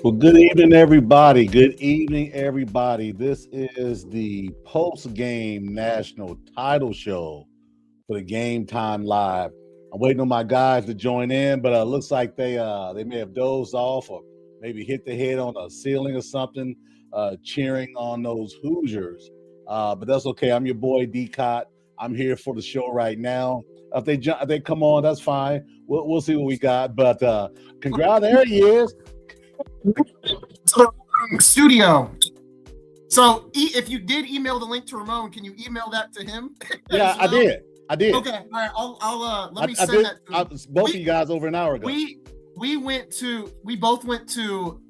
Well, good evening, everybody. Good evening, everybody. This is the post-game national title show for the Game Time Live. I'm waiting on my guys to join in, but it looks like they may have dozed off or maybe hit the head on a ceiling or something, cheering on those Hoosiers. But that's okay. I'm your boy D. Cott. I'm here for the show right now. If they come on, that's fine. We'll see what we got. But congrats, there he is. Studio. So if you did email the link to Ramon, can you email that to him? Yeah, well? I did. Okay, all right. I'll let me send that to him. Both of you guys over an hour ago. We both went to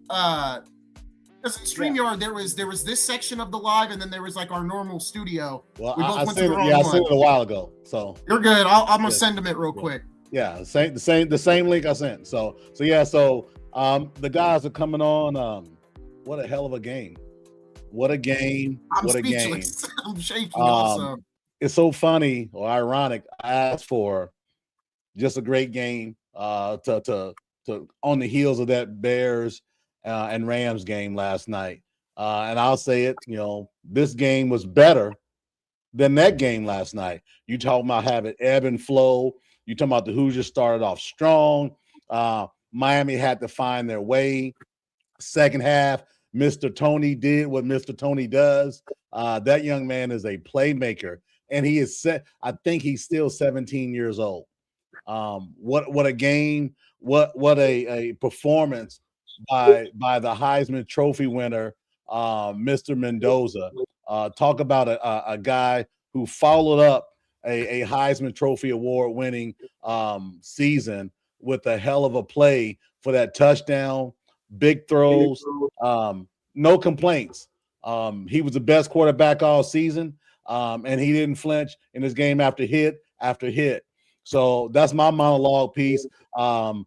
StreamYard. There was this section of the live, and then there was like our normal studio. Well, I sent it a while ago. So you're good. I'm gonna send them it real quick. Yeah, the same link I sent. So the guys are coming on. What a hell of a game! What a game! I'm speechless. I'm shaking. Also, it's so funny or ironic. I asked for just a great game to on the heels of that Bears and Rams game last night, and I'll say it. This game was better than that game last night. You talking about having ebb and flow. You talking about the Hoosiers started off strong. Miami had to find their way. Second half, Mr. Tony did what Mr. Tony does. That young man is a playmaker, and he is set. I think he's still 17 years old. What a game! What a performance by the Heisman Trophy winner, Mr. Mendoza. Talk about a guy who followed up a Heisman Trophy award winning season with a hell of a play for that touchdown, big throws, no complaints. He was the best quarterback all season, and he didn't flinch in his game after hit after hit. So that's my monologue piece. I'm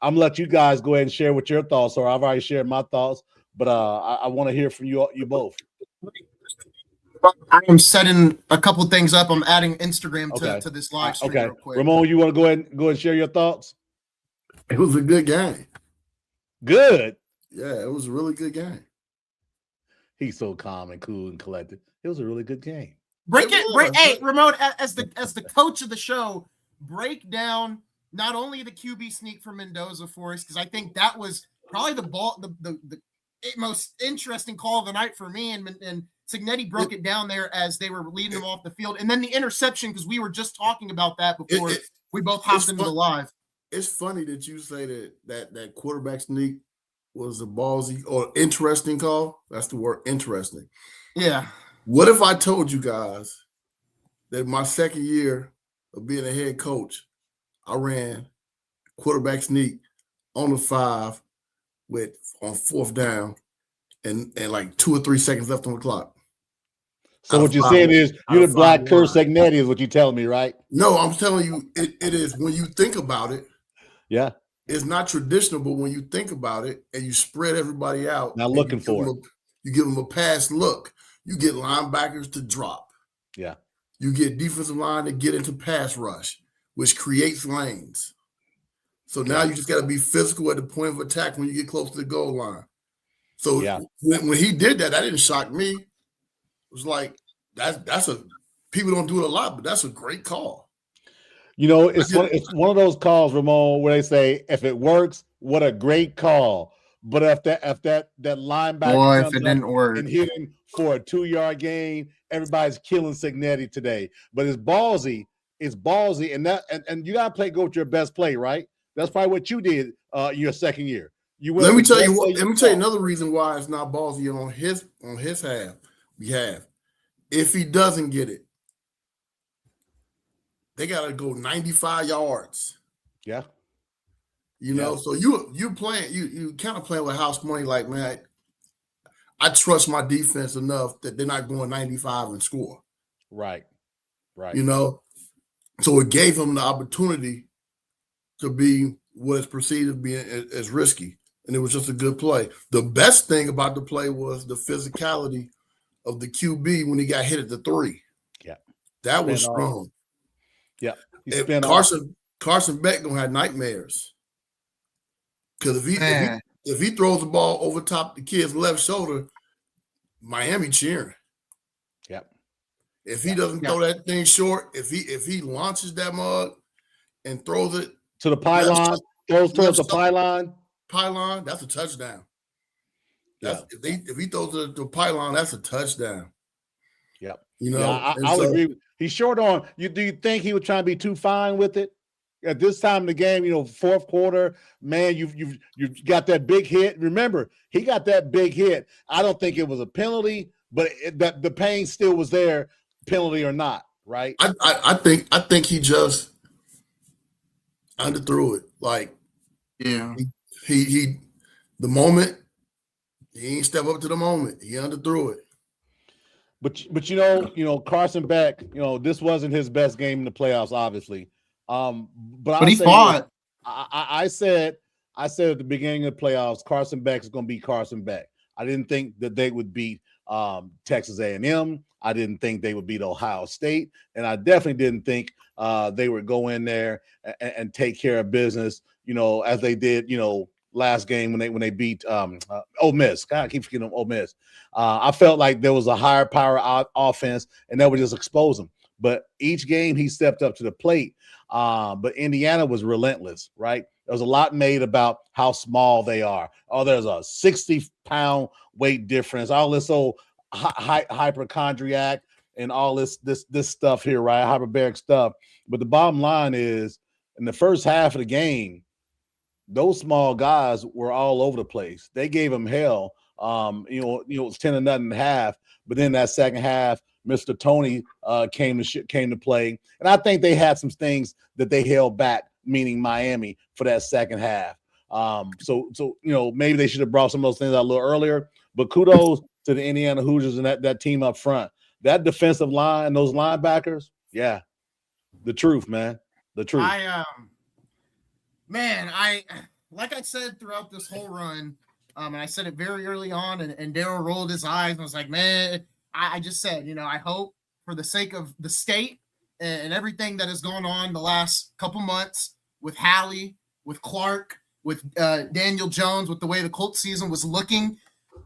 gonna let you guys go ahead and share what your thoughts are. I've already shared my thoughts, but I want to hear from you both. I am setting a couple things up. I'm adding Instagram to this live stream real quick. Ramon, you want to go ahead and share your thoughts? It was a good game. Good. Yeah, it was a really good game. He's so calm and cool and collected. It was a really good game. Hey, Ramon, as the coach of the show, break down not only the QB sneak from Mendoza for us, because I think that was probably the most interesting call of the night for me, and Cignetti broke it down there as they were leading him off the field, and then the interception, because we were just talking about that before we both hopped into the live. It's funny that you say that quarterback sneak was a ballsy or interesting call. That's the word, interesting. Yeah. What if I told you guys that my second year of being a head coach, I ran quarterback sneak on the 5 on fourth down and like 2 or 3 seconds left on the clock? So what you're saying is you're the black Kurt Cignetti is what you're telling me, right? No, I'm telling you it is when you think about it. Yeah. It's not traditional, but when you think about it and you spread everybody out. Not looking for it. You give them a pass look. You get linebackers to drop. Yeah. You get defensive line to get into pass rush, which creates lanes. So now you just got to be physical at the point of attack when you get close to the goal line. So when he did that didn't shock me. It was like people don't do it a lot, but that's a great call. It's one of those calls, Ramon, where they say, if it works, what a great call. But if that linebacker comes up and hit him for a 2-yard gain, everybody's killing Cignetti today. But it's ballsy, and you gotta go with your best play, right? That's probably what you did your second year. Let me tell you another reason why it's not ballsy on his behalf. If he doesn't get it, they gotta go 95 yards. Yeah. So you playing, you kind of playing with house money, like, man, I trust my defense enough that they're not going 95 and score. Right. So it gave him the opportunity to be what is perceived as being as risky. And it was just a good play. The best thing about the play was the physicality of the QB when he got hit at the 3. Yeah. That was strong. Yeah. Carson Beck gonna have nightmares. Because if he throws the ball over top the kid's left shoulder, Miami cheering. Yep. If he doesn't throw that thing short, if he launches that mug and throws it to the pylon, throws towards the pylon, that's a touchdown. If he throws it to the pylon, that's a touchdown. Yep. You know, I would agree. He's short on you. Do you think he was trying to be too fine with it at this time in the game? You know, fourth quarter, man, you've got that big hit. Remember, he got that big hit. I don't think it was a penalty, but that the pain still was there, penalty or not, right? I think he just underthrew it. Like, yeah, he the moment he ain't step up to the moment. He underthrew it. But you know, Carson Beck, you know, this wasn't his best game in the playoffs, obviously. But he fought. I said at the beginning of the playoffs, Carson Beck is going to beat Carson Beck. I didn't think that they would beat Texas A&M. I didn't think they would beat Ohio State, and I definitely didn't think they would go in there and take care of business, you know, as they did, you know, last game when they beat Ole Miss. God, I keep forgetting Ole Miss. I felt like there was a higher power offense, and that would just expose them. But each game he stepped up to the plate. But Indiana was relentless, right? There was a lot made about how small they are. Oh, there's a 60-pound weight difference. All this old hypochondriac and all this stuff here, right? Hyperbaric stuff. But the bottom line is, in the first half of the game, those small guys were all over the place. They gave him hell. You know, it was 10-0 at half. But then that second half, Mr. Tony came to play, and I think they had some things that they held back, meaning Miami, for that second half. So you know, maybe they should have brought some of those things out a little earlier. But kudos to the Indiana Hoosiers and that team up front. That defensive line, those linebackers, yeah, the truth, man, the truth. Like I said throughout this whole run, and I said it very early on, and Daryl rolled his eyes and was like, man, I just said, you know, I hope for the sake of the state and everything that has gone on the last couple months with Hallie, with Clark, with Daniel Jones, with the way the Colts season was looking,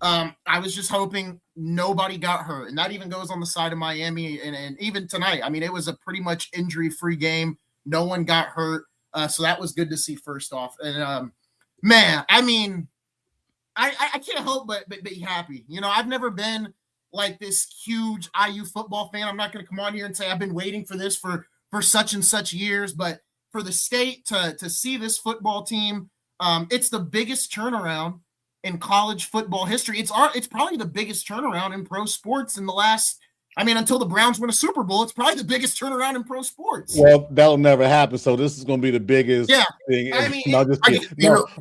I was just hoping nobody got hurt. And that even goes on the side of Miami. And even tonight, I mean, it was a pretty much injury-free game. No one got hurt. So that was good to see first off. And, man, I mean, I can't help but be happy. You know, I've never been like this huge IU football fan. I'm not going to come on here and say I've been waiting for this for such and such years, but for the state to see this football team, it's the biggest turnaround in college football history. It's probably the biggest turnaround in pro sports in the last, I mean, until the Browns win a Super Bowl, it's probably the biggest turnaround in pro sports. Well, that'll never happen. So this is going to be the biggest thing. I mean,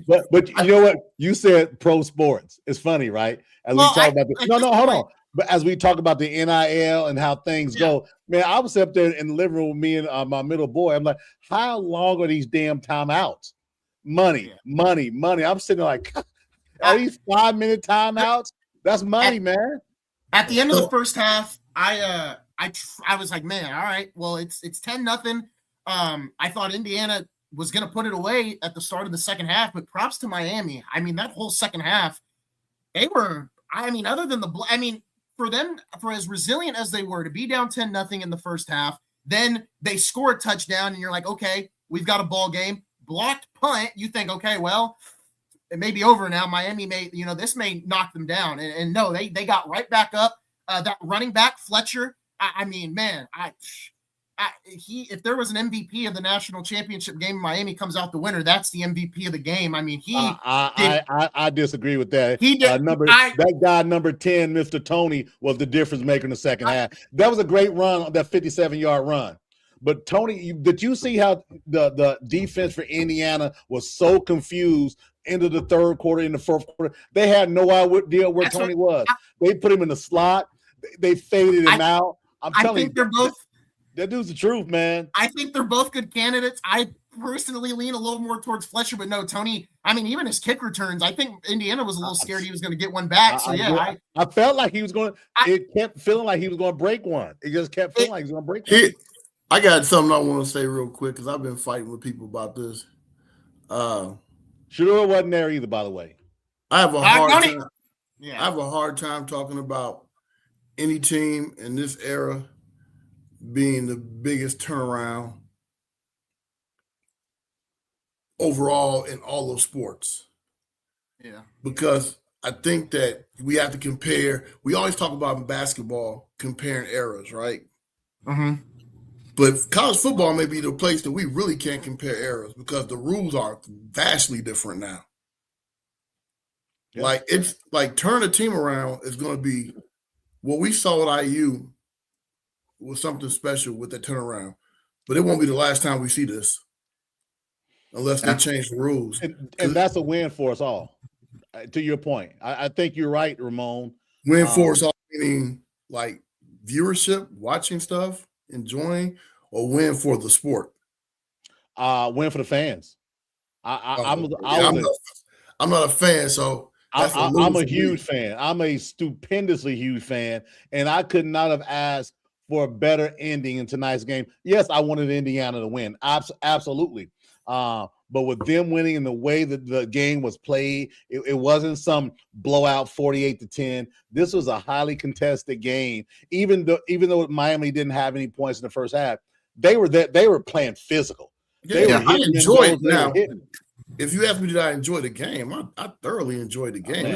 but you know what? You said pro sports. It's funny, right? As we talk about this. No, hold on. But as we talk about the NIL and how things go, man, I was up there in the living room with me and my middle boy. I'm like, how long are these damn timeouts? Money. I'm sitting there like, are these 5-minute timeouts? That's money, man. At the end of the first half, I was like, man, all right, well, it's 10-0. I thought Indiana was going to put it away at the start of the second half, but props to Miami. I mean, that whole second half, they were, I mean, other than for them, for as resilient as they were to be down 10-0 in the first half, then they score a touchdown and you're like, okay, we've got a ball game. Blocked punt, you think, okay, well, it may be over now. Miami may, you know, this may knock them down. And no, they got right back up. That running back, Fletcher, I mean, man, if there was an MVP of the national championship game, Miami comes out the winner. That's the MVP of the game. I mean, I disagree with that. He did. That guy, number 10, Mr. Tony, was the difference maker in the second half. That was a great run, that 57-yard run. But Tony, did you see how the defense for Indiana was so confused into the third quarter, in the fourth quarter? They had no idea where Tony was. They put him in the slot. They faded him out. I'm telling you, they're both. That dude's the truth, man. I think they're both good candidates. I personally lean a little more towards Fletcher, but no, Tony. I mean, even his kick returns, I think Indiana was a little scared he was going to get one back. So I felt like he was going. It kept feeling like he was going to break one. It just kept feeling like he was going to break one. I got something I want to say real quick because I've been fighting with people about this. Shador wasn't there either, by the way. I have a hard time. Yeah. I have a hard time talking about any team in this era being the biggest turnaround overall in all of sports. Yeah. Because I think that we have to compare. We always talk about in basketball comparing eras, right? Mm-hmm. But college football may be the place that we really can't compare eras because the rules are vastly different now. Yeah. Like it's like turn a team around is going to be what we saw at IU was something special with the turnaround, but it won't be the last time we see this unless they change the rules. And that's a win for us all. To your point, I think you're right, Ramon. Win for us all, meaning like viewership, watching stuff, enjoying, or win for the sport? Win for the fans. I'm not a fan, so I'm a huge fan. I'm a stupendously huge fan, and I could not have asked for a better ending in tonight's game. Yes, I wanted Indiana to win, absolutely. But with them winning in the way that the game was played, it wasn't some blowout 48-10. This was a highly contested game. Even though Miami didn't have any points in the first half, they were playing physical. Yeah, I enjoyed it. Now, if you ask me, did I enjoy the game? I thoroughly enjoyed the game.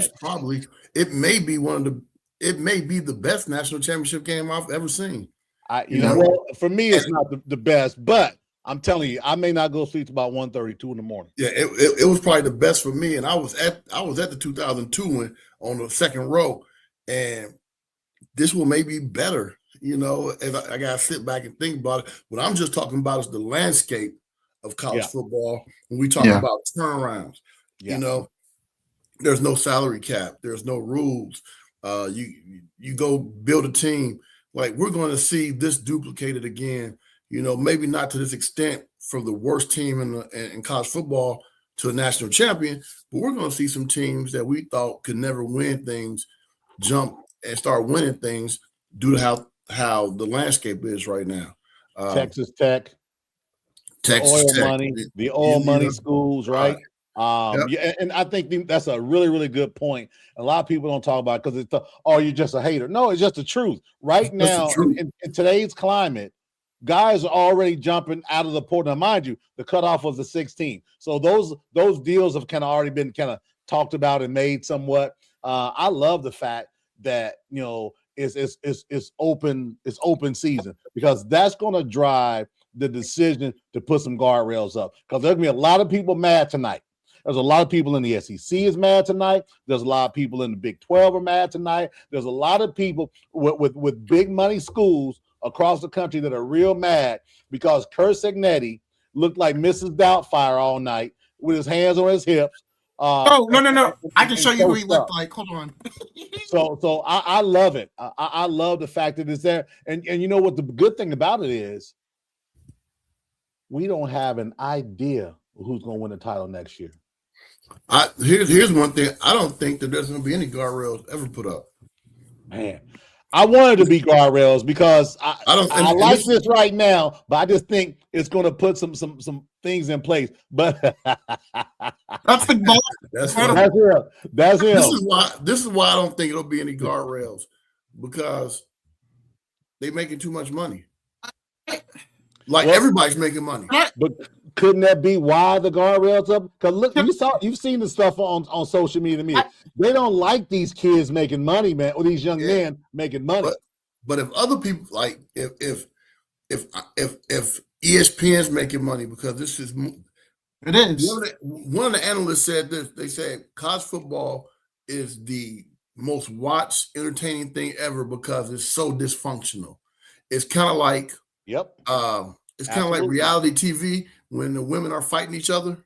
It may be the best national championship game I've ever seen. Well, for me, it's not the best, but I'm telling you, I may not go sleep about 1:32 in the morning. Yeah, it was probably the best for me, and I was at the 2002 one on the second row, and this will maybe be better. If I gotta sit back and think about it. What I'm just talking about is the landscape of college football when we talk about turnarounds. There's no salary cap, there's no rules. You go build a team. Like we're going to see this duplicated again. Maybe not to this extent from the worst team in college football to a national champion, but we're going to see some teams that we thought could never win things jump and start winning things due to how the landscape is right now. Texas Tech, the oil money schools, right? And I think that's a really, really good point. A lot of people don't talk about it because it's you're just a hater. No, it's just the truth. Right now, in today's climate, guys are already jumping out of the portal. Now, mind you, the cutoff was the 16th. So those deals have kind of already been kind of talked about and made somewhat. I love the fact that it's open season because that's going to drive the decision to put some guardrails up because there's going to be a lot of people mad tonight. There's a lot of people in the SEC is mad tonight. There's a lot of people in the Big 12 are mad tonight. There's a lot of people with big money schools across the country that are real mad because Curt Cignetti looked like Mrs. Doubtfire all night with his hands on his hips. No. I can show you who he looked like. Hold on. So I love it. I love the fact that it's there. And you know what the good thing about it is? We don't have an idea who's going to win the title next year. Here's one thing. I don't think that there's going to be any guardrails ever put up. Man, I wanted to be guardrails because I like this right now, but I just think it's going to put some things in place. But that's the That's him. This is why I don't think it'll be any guardrails because they're making too much money. Everybody's making money. But couldn't that be why the guardrails up? Because look, you've seen the stuff on social media. They don't like these kids making money, man, or these young men making money. But if other people if ESPN's making money because this is it is. One of the analysts said this. They said college football is the most watched, entertaining thing ever because it's so dysfunctional. It's kind of like it's kind of like reality TV when the women are fighting each other.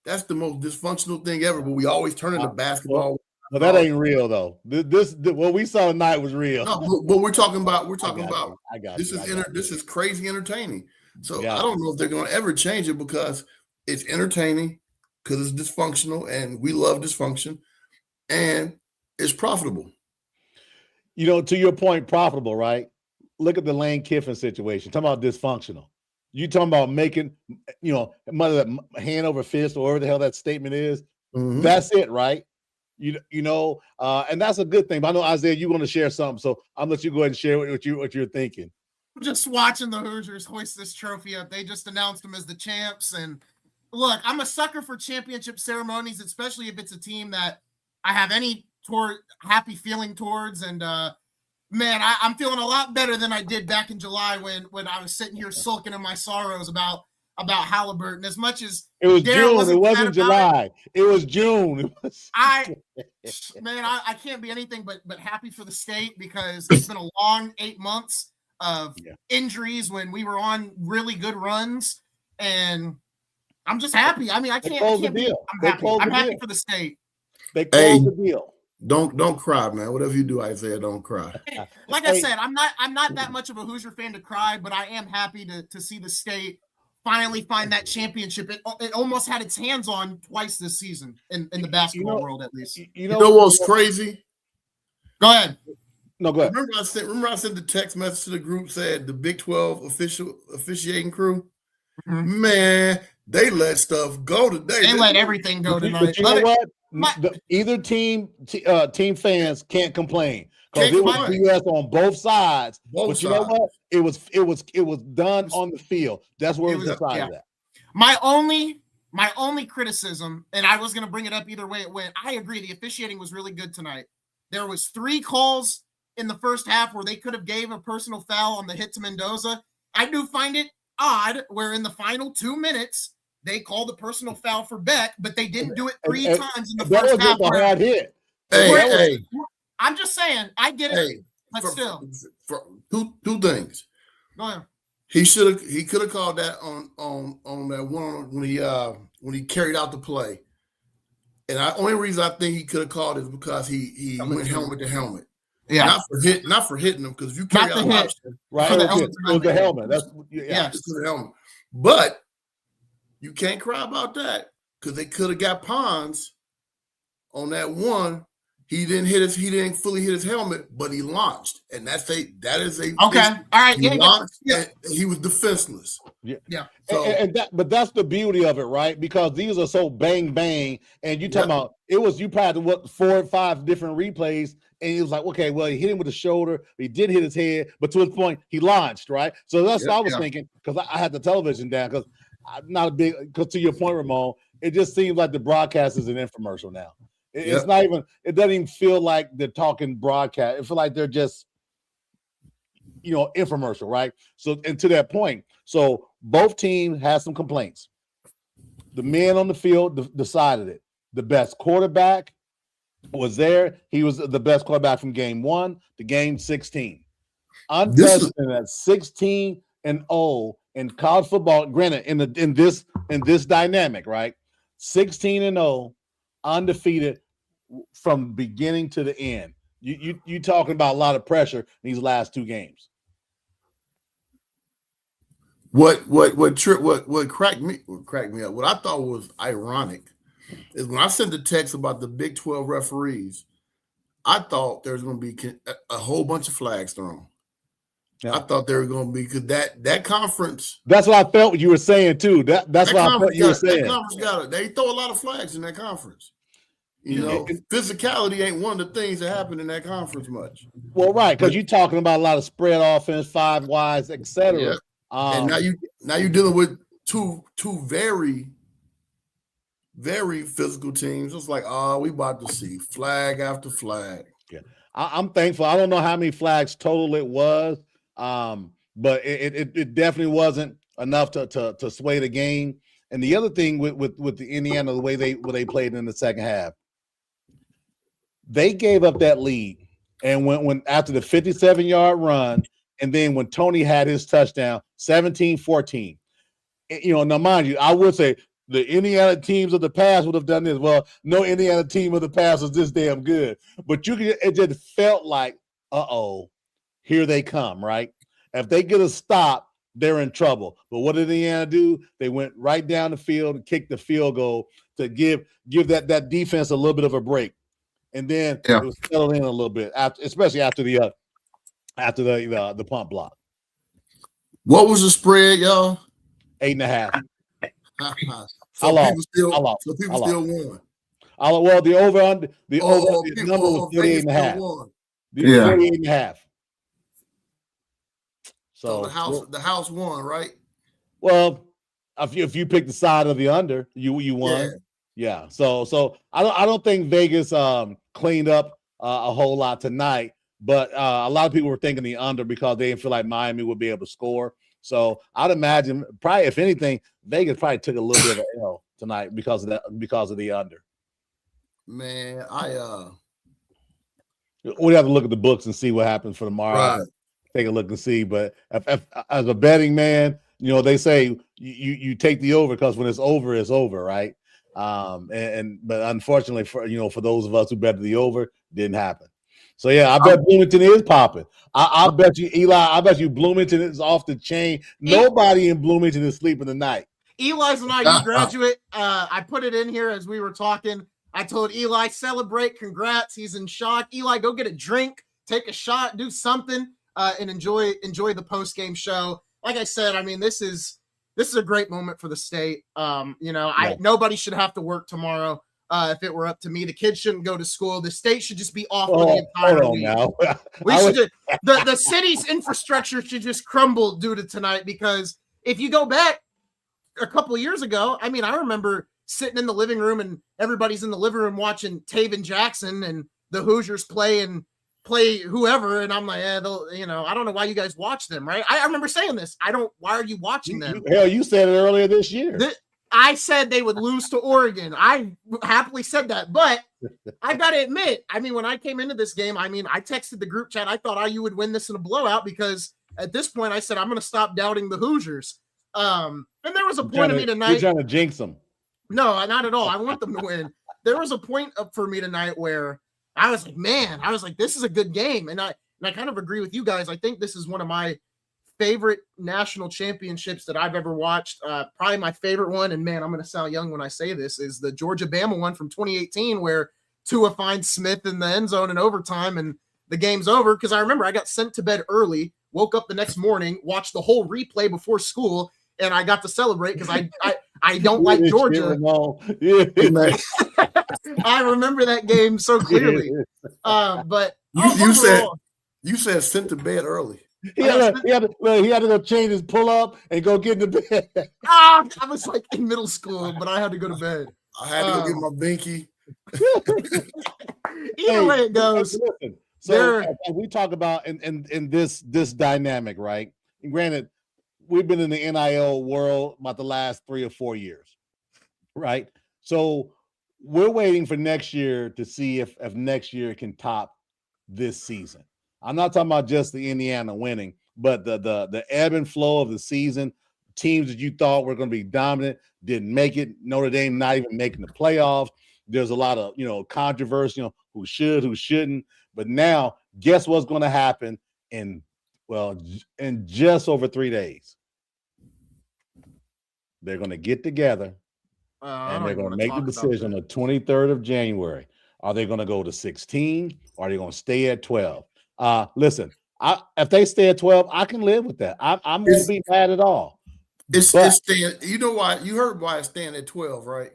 That's the most dysfunctional thing ever. But we always turn into basketball. Well, that ain't real though. This what we saw tonight was real. No, but we're talking about. This is crazy entertaining. So I don't know if they're going to ever change it because it's entertaining because it's dysfunctional and we love dysfunction and it's profitable. To your point, profitable, right? Look at the Lane Kiffin situation. Talking about dysfunctional. You talking about making, mother hand over fist or whatever the hell that statement is. Mm-hmm. That's it, right? And that's a good thing. But I know, Isaiah, you want to share something, so I'm gonna let you go ahead and share what you're thinking. Just watching the Hoosiers hoist this trophy up. They just announced them as the champs. And look, I'm a sucker for championship ceremonies, especially if it's a team that I have any happy feeling towards. And man, I'm feeling a lot better than I did back in July when I was sitting here sulking in my sorrows about Halliburton. As much as it was June, it wasn't July. It was June. I can't be anything but happy for the state, because it's been a long 8 months of injuries when we were on really good runs, and I'm just happy. I mean, I can't be. I'm happy for the state. They closed the deal. Don't cry, man. Whatever you do, Isaiah, don't cry. Like I said, I'm not that much of a Hoosier fan to cry, but I am happy to see the state finally find that championship. It almost had its hands on twice this season in the basketball world, at least. You know what's crazy? Go ahead. No, go ahead. Remember I sent the text message to the group, said the Big 12 officiating crew. Mm-hmm. Man, they let stuff go today. They let everything go tonight. But you know what? Either team fans can't complain, because it was BS on both sides. You know what? It was done on the field. That's where it was decided at. My only criticism, and I was going to bring it up either way it went. I agree. The officiating was really good tonight. There was 3 calls in the first half where they could have gave a personal foul on the hit to Mendoza. I do find it odd where in the final 2 minutes they called the personal foul for Beck, but they didn't do it 3 times in the first half. That was a hard hit. Hey. I'm just saying, I get it, but still. Two things. Go ahead. He could have called that on that one when he carried out the play. And the only reason I think he could have called it is because he went helmet to helmet. Yeah, not for hitting him, because if you carry out the option, right? It was the helmet. That's it's the helmet. But you can't cry about that, because they could have got Pons on that one. He didn't fully hit his helmet, but he launched, and that is a okay. All right, he launched, and he was defenseless. Yeah. So, but that's the beauty of it, right? Because these are so bang bang, and you talking about you probably had 4 or 5 different replays, and he was like, okay, well, he hit him with the shoulder, he did hit his head, but to his point, he launched, right? So that's what I was thinking, because I had the television down, because I'm not a big. Because to your point, Ramon, it just seems like the broadcast is an infomercial now. It's not even. It doesn't even feel like they're talking broadcast. It feels like they're just, infomercial, right? So, and to that point, so both teams had some complaints. The men on the field decided it. The best quarterback was there. He was the best quarterback from game 1 to game 16. Unprecedented at 16-0 in college football. Granted, in this dynamic, right? 16-0. Undefeated from beginning to the end. You talking about a lot of pressure in these last 2 games. What cracked me up, what I thought was ironic, is when I sent the text about the Big 12 referees, I thought there was going to be a whole bunch of flags thrown. Yeah. I thought there were going to be, because that conference. That's what I felt you were saying too. That's what I felt you were saying. That conference they throw a lot of flags in that conference. Physicality ain't one of the things that happen in that conference much. Well, right, because you're talking about a lot of spread offense, 5 wides, etc. Yeah. And now you're dealing with two very, very physical teams. It's like, we about to see flag after flag. Yeah, I'm thankful. I don't know how many flags total it was, but it definitely wasn't enough to sway the game. And the other thing with the Indiana, the way they played in the second half, they gave up that lead, and when after the 57-yard run, and then when Tony had his touchdown, 17-14. Now mind you, I would say the Indiana teams of the past would have done this. Well, no Indiana team of the past was this damn good, but it just felt like, here they come, right? If they get a stop, they're in trouble. But what did Indiana do? They went right down the field and kicked the field goal to give that defense a little bit of a break. And then it was settled in a little bit, especially after the pump block. What was the spread, y'all? 8.5. So people still won. Well, the over under the number was 48.5. The 48.5. So the house won, right? Well, if you pick the side of the under, you won. Yeah. So I don't think Vegas cleaned up a whole lot tonight, but a lot of people were thinking the under because they didn't feel like Miami would be able to score. So I'd imagine probably, if anything, Vegas probably took a little bit of an L tonight because of the under. Man, we have to look at the books and see what happens for tomorrow. Right. Take a look and see. But if as a betting man, they say you take the over because when it's over, right? But unfortunately for those of us who bet the over, didn't happen. So yeah, I bet Bloomington is popping. I bet you, Eli. I bet you Bloomington is off the chain. Nobody in Bloomington is sleeping tonight. Eli's an IU graduate. I put it in here as we were talking. I told Eli, celebrate, congrats. He's in shock. Eli, go get a drink, take a shot, do something, and enjoy the post-game show. Like I said, I mean, this is a great moment for the state. Nobody should have to work tomorrow. If it were up to me, the kids shouldn't go to school. The state should just be off for the entire week. The city's infrastructure should just crumble due to tonight, because if you go back a couple of years ago, I mean, I remember sitting in the living room and everybody's in the living room watching Taven Jackson and the Hoosiers play whoever, and I'm like, I don't know why you guys watch them, right? I remember saying this. Why are you watching them? You said it earlier this year. I said they would lose to Oregon. I happily said that, but I got to admit, I mean, when I came into this game, I mean, I texted the group chat. I thought IU would win this in a blowout, because at this point I said, I'm going to stop doubting the Hoosiers. And there was a point of me tonight. You're trying to jinx them. No, not at all. I want them to win. There was a point up for me tonight where I was like, this is a good game. And I kind of agree with you guys. I think this is one of my favorite national championships that I've ever watched. Probably my favorite one, and man, I'm going to sound young when I say this, is the Georgia-Bama one from 2018, where Tua finds Smith in the end zone in overtime and the game's over. Because I remember I got sent to bed early, woke up the next morning, watched the whole replay before school, and I got to celebrate because I don't like Georgia. I remember that game so clearly. But you said sent to bed early. He had to go change his pull-up and go get into bed. I was like in middle school, but I had to go to bed. I had to go get my binky. Either way it goes. Listen, so we talk about in this dynamic, right? And granted, we've been in the NIL world about the last 3 or 4 years, right? So we're waiting for next year to see if next year can top this season. I'm not talking about just the Indiana winning, but the ebb and flow of the season. Teams that you thought were going to be dominant didn't make it. Notre Dame not even making the playoffs. There's a lot of controversy, who should, who shouldn't. But now, guess what's going to happen in just over 3 days? They're going to get together and they're going to make the decision on the 23rd of January. Are they going to go to 16 or are they going to stay at 12? Listen, if they stay at 12, I can live with that. I won't be mad at all. It's staying. You know why? You heard why it's staying at 12, right?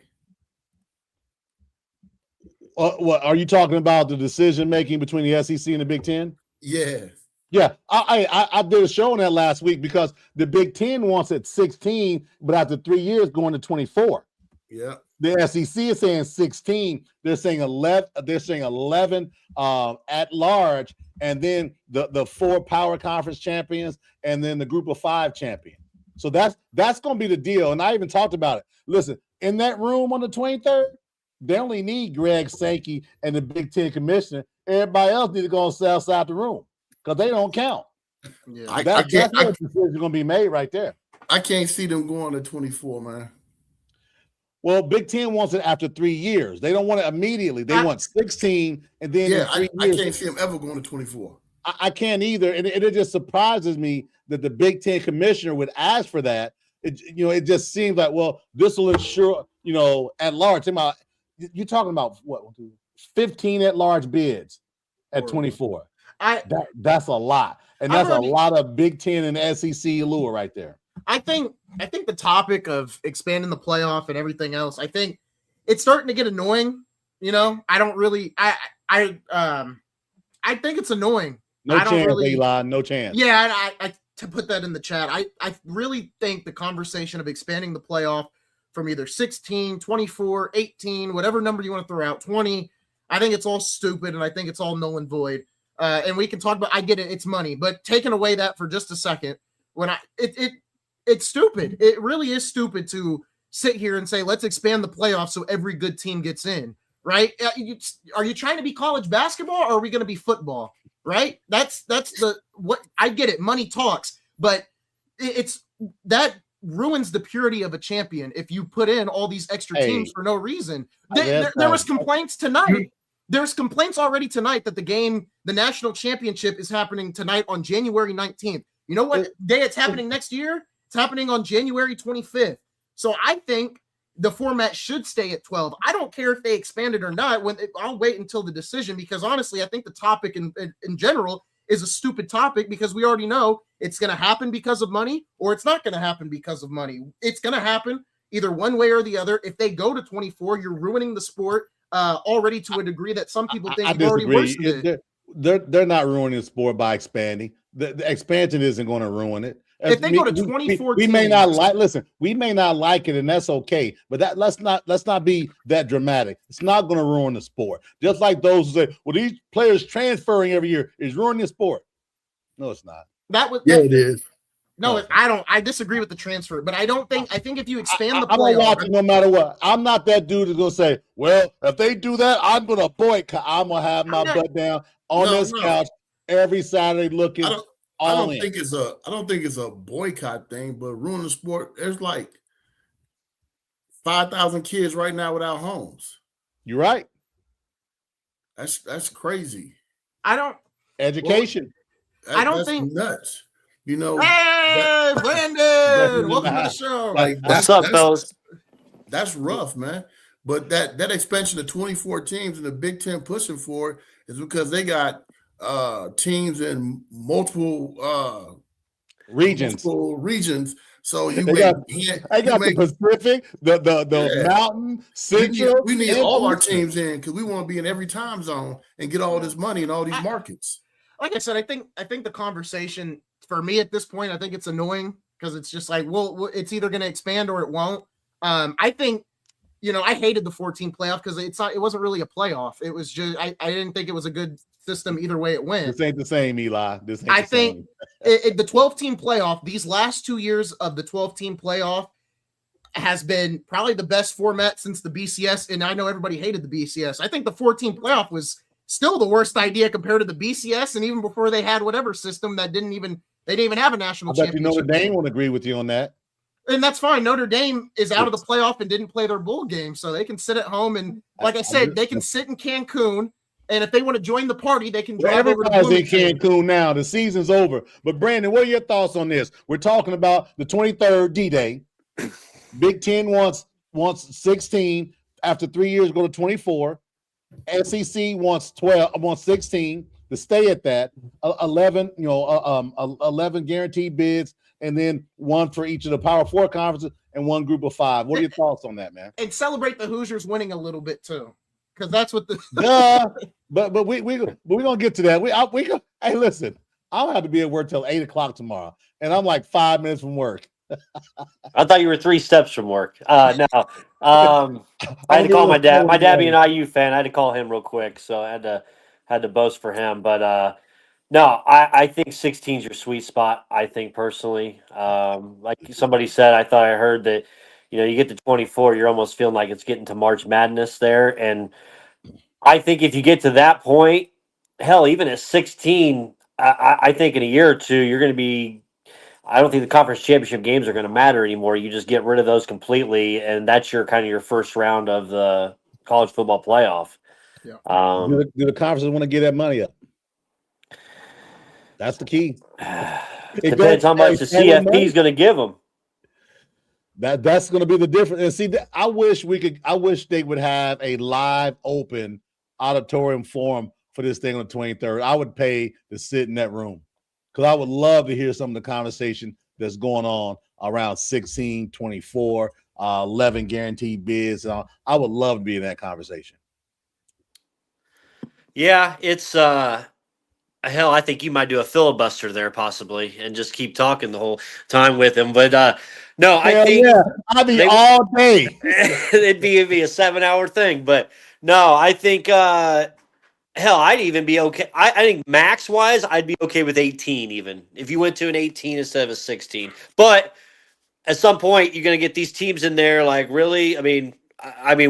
What are you talking about? The decision making between the SEC and the Big Ten? Yeah. Yeah, I did a show on that last week because the Big Ten wants it 16, but after 3 years going to 24. Yeah. The SEC is saying 16. They're saying 11. They're saying 11 at large, and then the 4 power conference champions, and then the group of 5 champion. So that's going to be the deal. And I even talked about it. Listen, in that room on the 23rd, they only need Greg Sankey and the Big Ten commissioner. Everybody else need to go outside the room because they don't count. Yeah, that's where the decision going to be made right there. I can't see them going to 24, man. Well, Big Ten wants it after 3 years. They don't want it immediately. They want 16, and then I can't see them ever going to 24. I can't either, and it just surprises me that the Big Ten commissioner would ask for that. It just seems like, well, this will ensure, at large. You're talking about what? 15 at large bids at 24. That's a lot, and that's a lot of Big Ten and SEC allure right there. I think the topic of expanding the playoff and everything else, I think it's starting to get annoying You know, I don't really. I think it's annoying. No chance, Eli. No chance. Yeah, I to put that in the chat, I really think the conversation of expanding the playoff from either 16, 24, 18, whatever number you want to throw out, 20, I think it's all stupid, and I think it's all null and void. And we can talk about, I get it, it's money, but taking away that for just a second, when it's stupid. It really is stupid to sit here and say, let's expand the playoff so every good team gets in, right? Are you trying to be college basketball, or are we going to be football, right? That's what I get it. Money talks, but it's that ruins the purity of a champion if you put in all these extra teams for no reason. There was complaints tonight. There's complaints already tonight that the national championship is happening tonight on January 19th. You know what day it's happening next year? It's happening on January 25th. So I think the format should stay at 12. I don't care if they expand it or not. I'll wait until the decision, because honestly, I think the topic in general is a stupid topic, because we already know it's going to happen because of money, or it's not going to happen because of money. It's going to happen either one way or the other. If they go to 24, you're ruining the sport already to a degree that some people think you've already worsened it. They're not ruining the sport by expanding. The expansion isn't going to ruin it. If they go to 24, we may not like. Listen, we may not like it, and that's okay. But let's not be that dramatic. It's not going to ruin the sport. Just like those who say, "Well, these players transferring every year is ruining the sport." No, it's not. It is. No, I disagree with the transfer, but I think if you expand the playoff, I'm gonna watch it no matter what. I'm not that dude that's gonna say, "Well, if they do that, I'm gonna boycott." I'm gonna have my butt down on this couch every Saturday looking. I don't think it's a boycott thing, but ruin the sport. There's like 5,000 kids right now without homes. You're right. That's crazy. Education. Well, I don't think nuts. You know. Hey, Brandon, welcome to the show. What's up, fellas? That's rough, man. But that expansion of 24 teams and the Big Ten pushing for it is because they got teams in multiple regions. So you got the Pacific, the Mountain, Central. We need all our teams in, because we want to be in every time zone and get all this money in all these markets. Like I said, I think the conversation for me at this point, I think it's annoying, because it's just like, well, it's either going to expand or it won't. I think, I hated the 14 playoff because it wasn't really a playoff. It was just I didn't think it was a good system either way it went. This ain't the same, Eli. I think the 12-team playoff, these last 2 years of the 12-team playoff has been probably the best format since the BCS, and I know everybody hated the BCS. I think the 14 playoff was still the worst idea compared to the BCS, and even before they had whatever system that didn't even have a national championship. Notre Dame won't agree with you on that. And that's fine. Notre Dame is out of the playoff and didn't play their bowl game, so they can sit at home and, like I said, they can sit in Cancun. And if they want to join the party, they can drive over to Bloomington. In Cancun now. The season's over. But Brandon, what are your thoughts on this? We're talking about the 23rd D-Day. Big Ten wants 16. After 3 years, go to 24. SEC wants 16 to stay at that. 11, 11 guaranteed bids, and then one for each of the Power Four conferences and one group of five. What are your thoughts on that, man? And celebrate the Hoosiers winning a little bit too, because that's what the. But we're gonna get to that. Hey, listen, I'll have to be at work till 8:00 tomorrow, and I'm like 5 minutes from work. I thought you were 3 steps from work. No, I had to call my dad. My dad being an IU fan, I had to call him real quick, so I had to boast for him. But no, I think 16 is your sweet spot. I think personally, like somebody said, I thought I heard that you get to 24, you're almost feeling like it's getting to March Madness there, and I think if you get to that point, hell, even at 16, I think in a year or two you're going to be. I don't think the conference championship games are going to matter anymore. You just get rid of those completely, and that's your first round of the college football playoff. Yeah. Do the conferences want to get that money up? That's the key. Depends how much the CFP is going to give them. That's going to be the difference. And see, I wish they would have a live, open auditorium forum for this thing on the 23rd. I would pay to sit in that room, because I would love to hear some of the conversation that's going on around 16, 24, 11 guaranteed bids. I would love to be in that conversation. Yeah, it's hell, I think you might do a filibuster there possibly and just keep talking the whole time with him. But no, I Hell think yeah, I'll be they all day. it'd be a 7-hour thing. But no, I think hell, I'd even be okay. I think max wise, I'd be okay with 18 even if you went to an 18 instead of a 16. But at some point, you're going to get these teams in there. Like, really? I mean,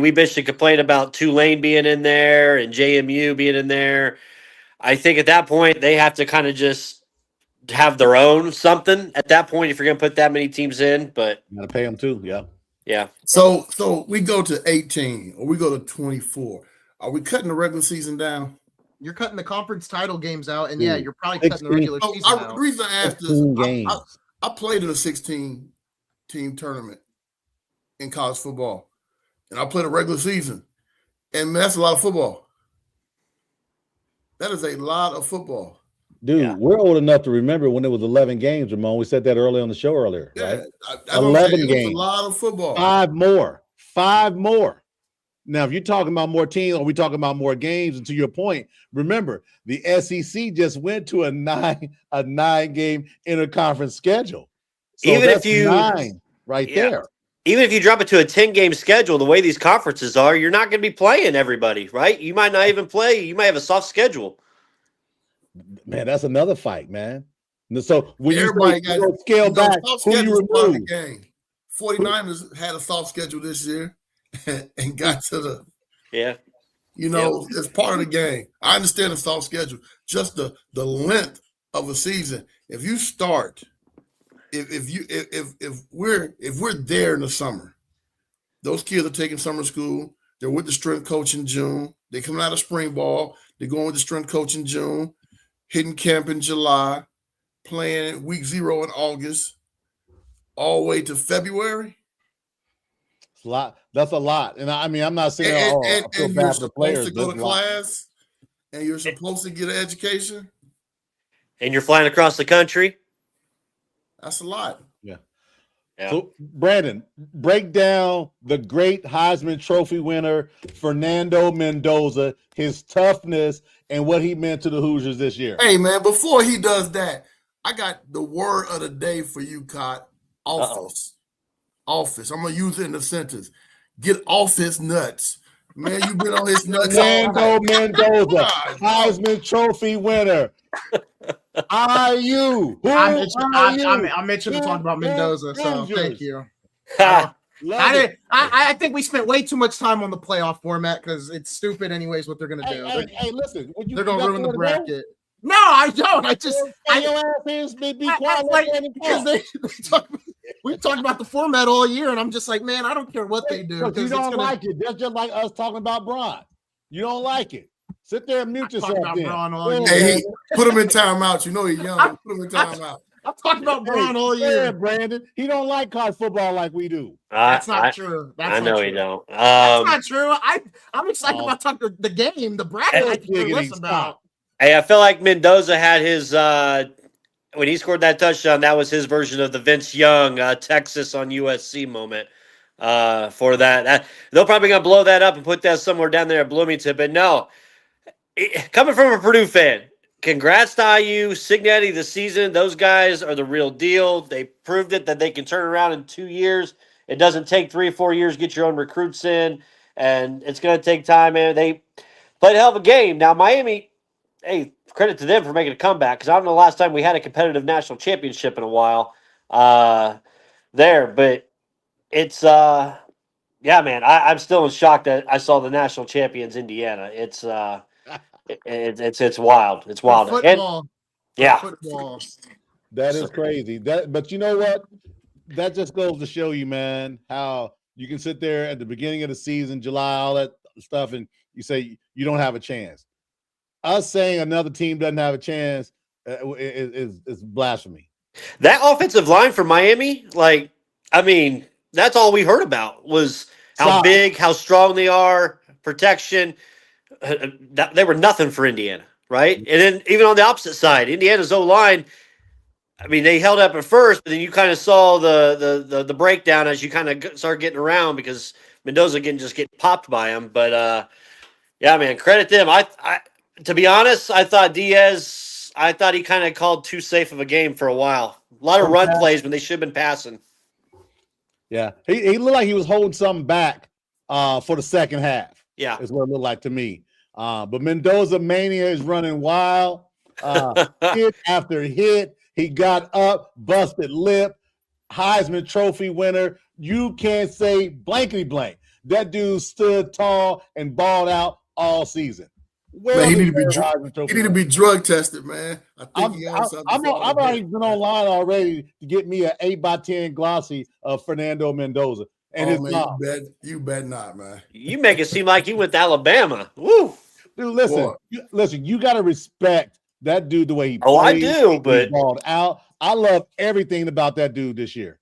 we bitched and complained about Tulane being in there and JMU being in there. I think at that point, they have to kind of just have their own something. At that point, if you're going to put that many teams in, but You gotta pay them too. Yeah. yeah. So we go to 18 or we go to 24. Are we cutting the regular season down? You're cutting the conference title games out, and Ooh, yeah, you're probably cutting the regular season The out. reason I asked this, 16 games. I played in a 16-team tournament in college football, and I played a regular season, and man, that's a lot of football. That is a lot of football. Dude, Yeah. we're old enough to remember when it was 11 games, Ramon. We said that earlier on the show earlier, right? 11 games. It was a lot of football. 5 more. 5 more. Now, if you're talking about more teams, or we talking about more games, and to your point, remember the SEC just went to a 9-game interconference schedule. So Even that's if you 9 right there. Even if you drop it to a 10-game schedule, the way these conferences are, you're not going to be playing everybody, right? You might not even play. You might have a soft schedule. Man, that's another fight, man. So when Everybody you say scale back, who you remove? Game. 49ers had a soft schedule this year and got to the it's part of the game. I understand the soft schedule, just the length of a season. If you start, if we're there in the summer, those kids are taking summer school. They're with the strength coach in June. They're coming out of spring ball. They're going with the strength coach in June, hitting camp in July, playing week 0 in August, all the way to February. It's a lot. That's a lot. And I mean, I'm not saying I feel bad for the players. You're supposed to go to class, and you're supposed to get an education. And you're flying across the country. That's a lot. Yeah. Yeah. So, Brandon, break down the great Heisman Trophy winner, Fernando Mendoza, his toughness, and what he meant to the Hoosiers this year. Hey, man, before he does that, I got the word of the day for you, Cott. Office. Office. I'm going to use it in a sentence. Get off his nuts. Man, you've been on his nuts. Fernando Mendoza, Heisman Trophy winner. Are you? I mentioned to talk about Mendoza, so thank you. I think we spent way too much time on the playoff format because it's stupid anyways what they're going to do. Hey, listen. They're going to ruin the bracket. No, I don't. We talked about the format all year, and I'm just like, man, I don't care what they do. You don't like it. That's just like us talking about Bron. You don't like it. Sit there and mute yourself. Hey, put him in timeout. You know he's young. Put him in timeout. I'm talking about Bron all year. Brandon, he don't like college football like we do. That's not true. I know he don't. That's not true. I'm excited about talking the game, the bracket. I can care less about. Hey, I feel like Mendoza had his when he scored that touchdown. That was his version of the Vince Young Texas on USC moment. For that, they're probably gonna blow that up and put that somewhere down there at Bloomington. But no, coming from a Purdue fan, congrats to IU, Signetti this season. Those guys are the real deal. They proved it that they can turn around in 2 years. It doesn't take 3 or 4 years to get your own recruits in, and it's going to take time. Man, they played a hell of a game. Now Miami, hey, credit to them for making a comeback because I don't know the last time we had a competitive national championship in a while there, but it's yeah, man, I'm still in shock that I saw the national champions Indiana. It's wild. It's wild. Football. And, yeah. Football. That is crazy. But you know what? That just goes to show you, man, how you can sit there at the beginning of the season, July, all that stuff, and you say you don't have a chance. Us saying another team doesn't have a chance is blasphemy. That offensive line for Miami, like, I mean, that's all we heard about was how big, how strong they are, protection. They were nothing for Indiana, right? And then even on the opposite side, Indiana's O-line, I mean, they held up at first, but then you kind of saw the breakdown as you kind of start getting around because Mendoza just getting popped by him. But yeah, man, credit them. To be honest, I thought Diaz. I thought he kind of called too safe of a game for a while. A lot of run plays when they should have been passing. Yeah, he looked like he was holding something back for the second half. Yeah, is what it looked like to me. But Mendoza mania is running wild. Hit after hit, he got up, busted lip, Heisman Trophy winner. You can't say blankety blank. That dude stood tall and balled out all season. Man, he need to be drug tested, man. I think I've already been online already to get me an 8x10 glossy of Fernando Mendoza. And you bet not, man. You make it seem like you went to Alabama. Woo. Dude, listen, you got to respect that dude the way he plays. Oh, I do, but balled out. I love everything about that dude this year.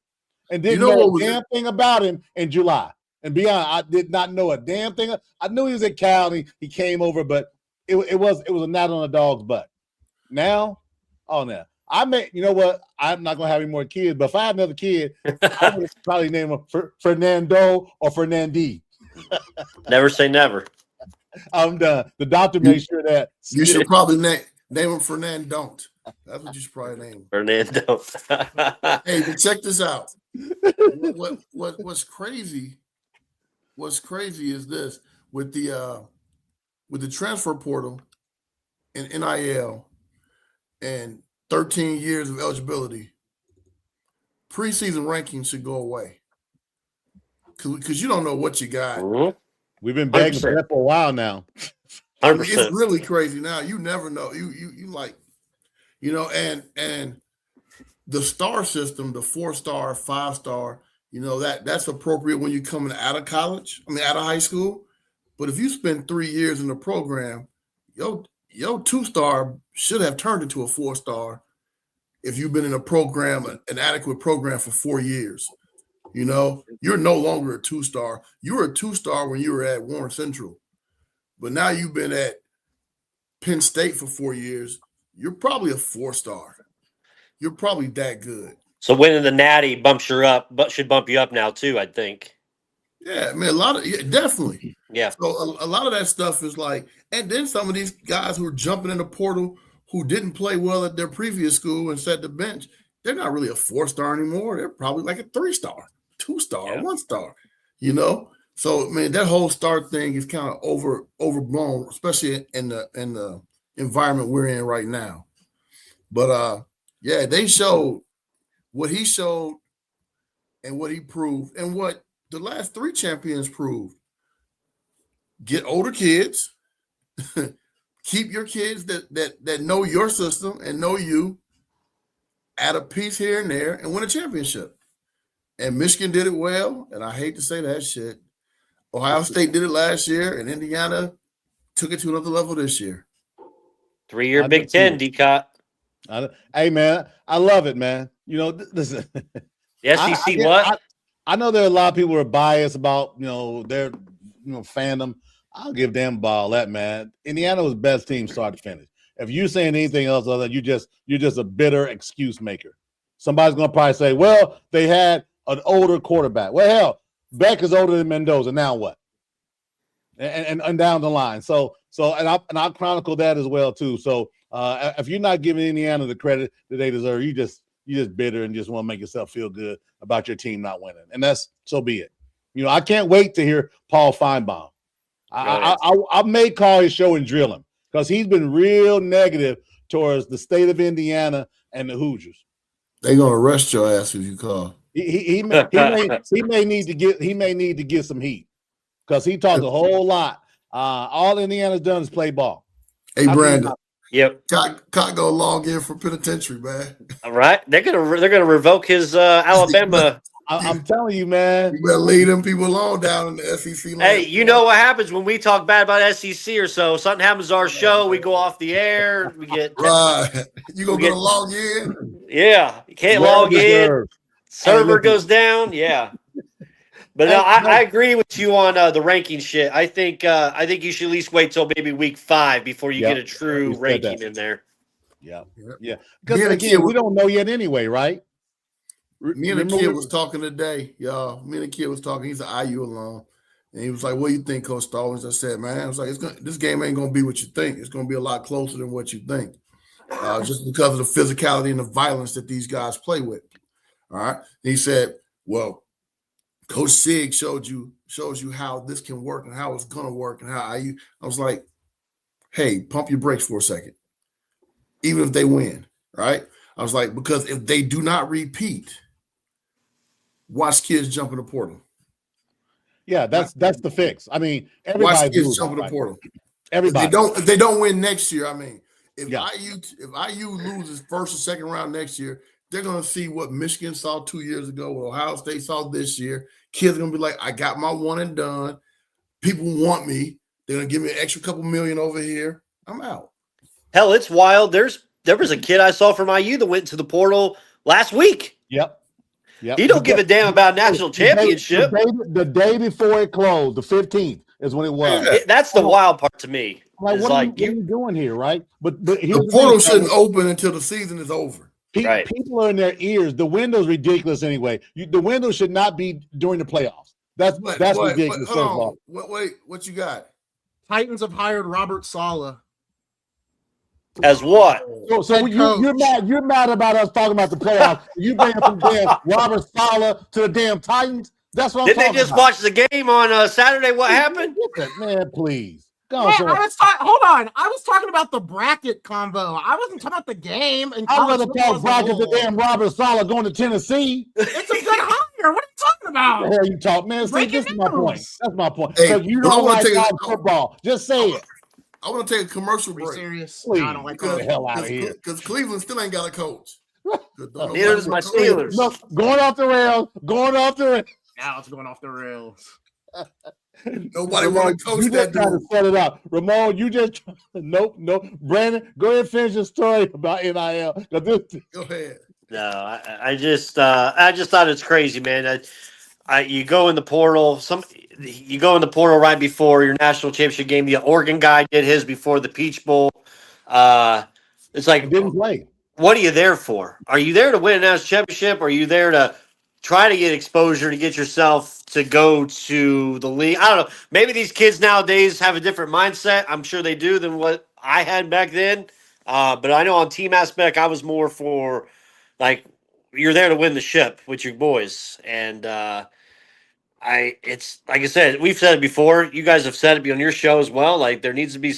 And didn't know a damn thing about him in July. And be honest, I did not know a damn thing. I knew he was at Cal and he came over, but it was a gnat on a dog's butt. Now, you know what? I'm not gonna have any more kids, but if I had another kid, I would probably name him Fernando or Fernandi. Never say never. I'm done. The doctor made sure that you should probably name him Fernando. That's what you should probably name him. Fernando. Hey, but check this out. What's crazy? What's crazy is this with the transfer portal and NIL and 13 years of eligibility. Preseason rankings should go away because you don't know what you got. Mm-hmm. We've been begging for that for a while now. I mean, it's really crazy now. You never know. You like, and the star system, the 4-star, 5-star, that's appropriate when you're coming out of college. I mean, out of high school. But if you spend 3 years in the program, your 2-star should have turned into a 4-star if you've been in a program, an adequate program for 4 years. You're no longer a 2-star. You were a 2-star when you were at Warren Central. But now you've been at Penn State for 4 years. You're probably a 4-star. You're probably that good. So winning the Natty bumps you up, but should bump you up now too, I think. Yeah, I mean, definitely. Yeah. So a lot of that stuff is like, and then some of these guys who are jumping in the portal who didn't play well at their previous school and sat the bench, they're not really a 4-star anymore. They're probably like a 3-star, 2-star, 1-star, So, man, that whole star thing is kind of overblown, especially in the environment we're in right now. But they showed what he showed and what he proved and what the last 3 champions proved. Get older kids, keep your kids that know your system and know you, add a piece here and there, and win a championship. And Michigan did it well, and I hate to say that shit. Ohio State did it last year, and Indiana took it to another level this year. 3-year Big Ten, D-Cot. Hey, man, I love it, man. Listen. The SEC what? I know there are a lot of people who are biased about, their fandom. I'll give them all that, man. Indiana was best team start to finish. If you saying anything else other than you're just a bitter excuse maker. Somebody's gonna probably say, well, they had an older quarterback. Well, hell, Beck is older than Mendoza. Now what? And down the line. So I'll chronicle that as well too. So if you're not giving Indiana the credit that they deserve, you just bitter and just want to make yourself feel good about your team not winning. And that's so be it. I can't wait to hear Paul Feinbaum. I may call his show and drill him because he's been real negative towards the state of Indiana and the Hoosiers. They're gonna arrest your ass if you call. He may need to get some heat because he talks a whole lot. All Indiana's done is play ball. Hey, Brandon. Yep. Cock gonna log in for penitentiary, man. All right, they're gonna revoke his Alabama. I'm telling you, man. You better leave them people alone down in the SEC land. Hey, you know what happens when we talk bad about SEC or so? Something happens to our show, we go off the air, we get right. You gonna log in? Yeah, you can't log in. Server goes down. Yeah. But no, I agree with you on the ranking shit. I think you should at least wait till maybe week 5 before you get a true ranking in there. Yeah. Because again, we don't know yet anyway, right? Me and the kid was talking today, y'all. Me and the kid was talking. He's an IU alum, And he was like, "What do you think, Coach Stallings?" I said, "Man, I was like, this game ain't gonna be what you think. It's gonna be a lot closer than what you think, just because of the physicality and the violence that these guys play with." All right. And he said, "Well, Coach Sig shows you how this can work and how it's gonna work and how I was like, hey, pump your brakes for a second. Even if they win, right? I was like, because if they do not repeat, watch kids jump in the portal. Yeah, that's the fix. I mean, everybody watch kids jump in the portal. Everybody. If they don't win next year, I mean, if IU loses first or second round next year, they're gonna see what Michigan saw 2 years ago, what Ohio State saw this year. Kids are gonna be like, I got my one and done. People want me. They're gonna give me an extra couple million over here. I'm out. Hell, it's wild. There was a kid I saw from IU that went to the portal last week. Yep. He don't give a damn about national championship. The day before it closed, the 15th is when it was. That's the wild part to me. Like, what are you doing here, right? But the portal shouldn't open until the season is over. People are in their ears. The window's ridiculous anyway. The window should not be during the playoffs. That's ridiculous. Wait, what you got? Titans have hired Robert Saleh. As what? So you're mad about us talking about the playoffs. You bring from damn Robert Saleh to the damn Titans. That's what I'm talking about. Did they just watch the game on Saturday? What happened? Man, please. Hold on. I was talking about the bracket convo. I wasn't talking about the game. I'd rather talk bracket than damn Robert Saleh going to Tennessee. It's a good hire. What are you talking about? The hell you talk, man? See, this is my point. That's my point. Hey, you don't like football. Just say it. I want to take a commercial break. Serious? Please, no, I don't like get the hell out of here. Because Cleveland still ain't got a coach. Neither does my Steelers. No, going off the rails. Now it's going off the rails. Nobody want to coach that dude. Set it up, Ramon. You just nope. Brandon, go ahead and finish your story about NIL. Go ahead. No, I just thought it's crazy, man. You go in the portal. You go in the portal right before your national championship game. The Oregon guy did his before the Peach Bowl. It's like, didn't play. What are you there for? Are you there to win a national championship? Or are you there to try to get exposure to get yourself to go to the league? I don't know. Maybe these kids nowadays have a different mindset. I'm sure they do than what I had back then. But I know on team aspect, I was more for like you're there to win the ship with your boys. And it's like I said, we've said it before. You guys have said it on your show as well. Like there needs to be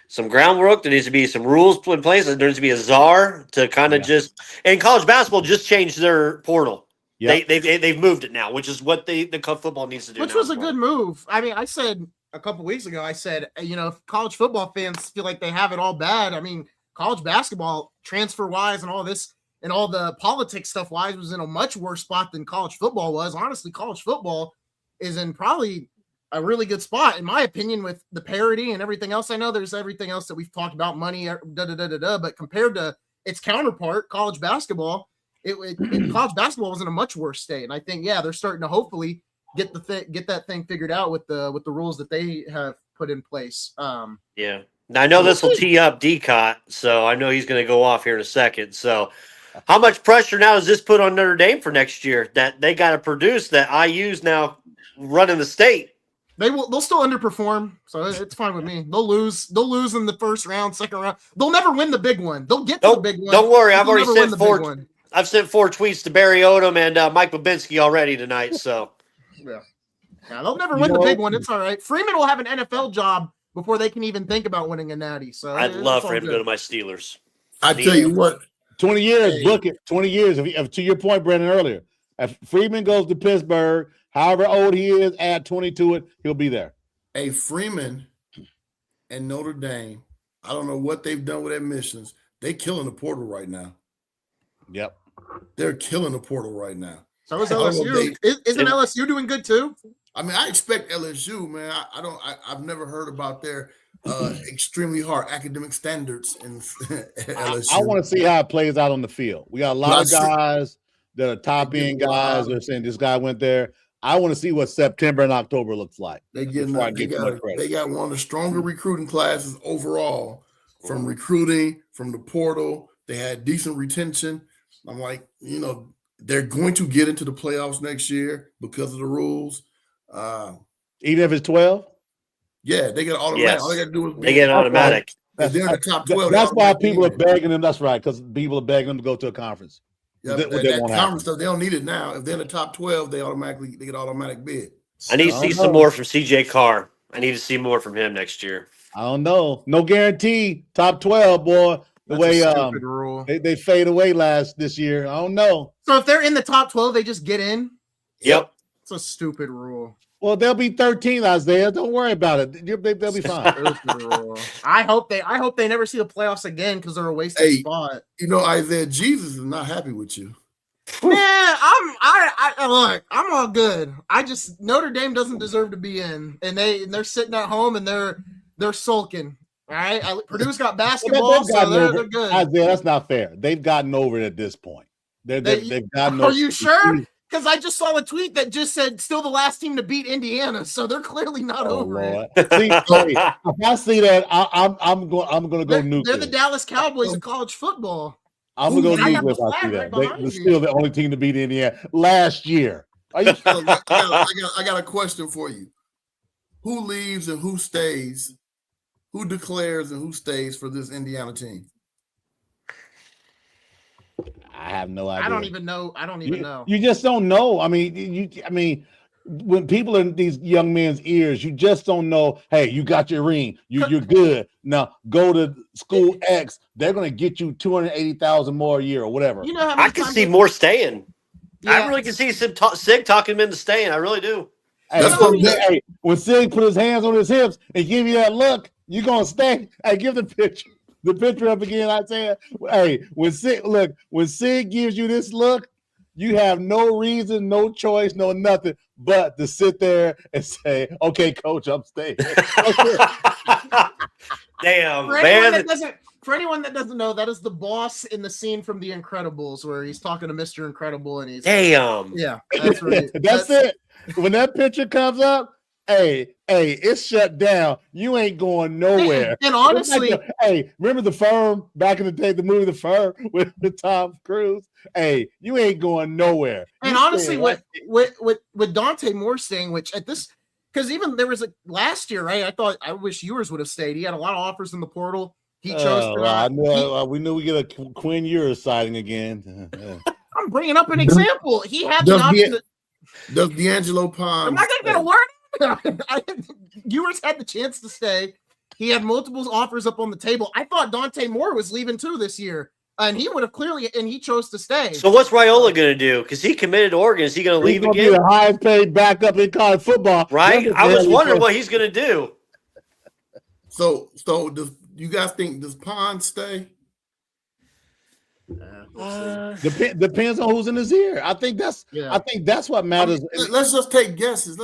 some groundwork. There needs to be some rules put in place. There needs to be a czar to kind of just. And college basketball just changed their portal. Yep. They've moved it now, which is what the football needs to do. Which was a good move. I mean, I said a couple weeks ago, if college football fans feel like they have it all bad, I mean, college basketball transfer wise and all this and all the politics stuff wise was in a much worse spot than college football was. Honestly, college football is in probably a really good spot, in my opinion, with the parity and everything else. I know there's everything else that we've talked about, money, but compared to its counterpart, college basketball, college basketball was in a much worse state. And I think, they're starting to hopefully get that thing figured out with the rules that they have put in place. Yeah. Now I know this will tee up Decott, so I know he's going to go off here in a second. So how much pressure now does this put on Notre Dame for next year that they got to produce that IU's now running the state? They'll still underperform, so it's fine with me. They'll lose in the first round, second round. They'll never win the big one. They'll get to the big one. Don't worry, I've already sent 4. I've sent 4 tweets to Barry Odom and Mike Babinski already tonight. So yeah, they'll never win the big one. It's all right. Freeman will have an NFL job before they can even think about winning a natty. So I'd love for him to go to my Steelers. I tell you what, 20 years, book it. 20 years. To your point, Brandon, earlier, if Freeman goes to Pittsburgh, however old he is, add 20 to it, he'll be there. Hey, Freeman and Notre Dame, I don't know what they've done with admissions. They're killing the portal right now. Yep. They're killing the portal right now. So is LSU. Isn't LSU doing good too? I mean, I expect LSU, man. I've never heard about their extremely hard academic standards in LSU. I want to see how it plays out on the field. We got a lot of guys that are top end guys. They're saying this guy went there. I want to see what September and October looks like. They got one of the stronger recruiting classes overall from recruiting, from the portal. They had decent retention. I'm like, they're going to get into the playoffs next year because of the rules. Even if it's 12? Yeah, they get automatic. Yes. All they got to do is They get an automatic. If they're in the top 12, That's why people are in. begging them. That's right, because people are begging them to go to a conference. Yeah, that conference stuff, they don't need it now. If they're in the top 12, they get automatic bid. I need to see some more from CJ Carr. I need to see more from him next year. I don't know. No guarantee. Top 12, boy. The way rule. They fade away this year. I don't know. So if they're in the top 12, they just get in? Yep. It's a stupid rule. Well, they'll be 13, Isaiah. Don't worry about it. They'll be fine. I hope they never see the playoffs again because they're a wasted spot. You know, Isaiah, Jesus is not happy with you. Man, look, I'm all good. I just Notre Dame doesn't deserve to be in, and they're sitting at home and they're sulking. All right, Purdue's got basketball, so they're good. Isaiah, that's not fair. They've gotten over it at this point. They've gotten over. Are you sure? Because I just saw a tweet that just said still the last team to beat Indiana, so they're clearly not over it. See, if I see that, I'm going to go nuclear. They're the Dallas Cowboys of college football. I'm going to go nuclear if I see that. They're still the only team to beat Indiana last year. I got a question for you. Who leaves and who stays? Who declares and who stays for this Indiana team? I have no idea. I don't even know. You just don't know. I mean, when people are in these young men's ears, you just don't know. Hey, you got your ring. You're good. Now go to school X. They're going to get you $280,000 more a year or whatever. You know how I can see more staying. Yeah. I really can see Sig talking him into staying. I really do. Hey, when Sig put his hands on his hips and give you that look, you're going to stay. Hey, give the picture. The picture up again, Isaiah. Hey, when Sig gives you this look, you have no reason, no choice, no nothing but to sit there and say, "Okay, coach, I'm staying." Damn, for anyone that doesn't know, that is the boss in the scene from The Incredibles where he's talking to Mr. Incredible and he's damn. Yeah, that's right. that's it. When that picture comes up, hey, it's shut down. You ain't going nowhere. And honestly, remember The Firm back in the day, the movie The Firm with Tom Cruise? Hey, you ain't going nowhere. And honestly, with Dante Moore staying, which at this, because even there was last year, right? I wish Ewers would have stayed. He had a lot of offers in the portal. He chose to not. We knew we get a Quinn Ewers sighting again. I'm bringing up an example. He had the option. Does D'Angelo Pond? I'm not going to get a word. Ewers had the chance to stay. He had multiple offers up on the table. I thought Dante Moore was leaving too this year, and he would have clearly, and he chose to stay. So what's Raiola going to do? Because he committed to Oregon. Is he going to leave again? Be the highest paid backup in college football, right? I was wondering what he's going to do. So does you guys think does Pond stay? Depends on who's in his ear. I think that's what matters. Let's just take guesses.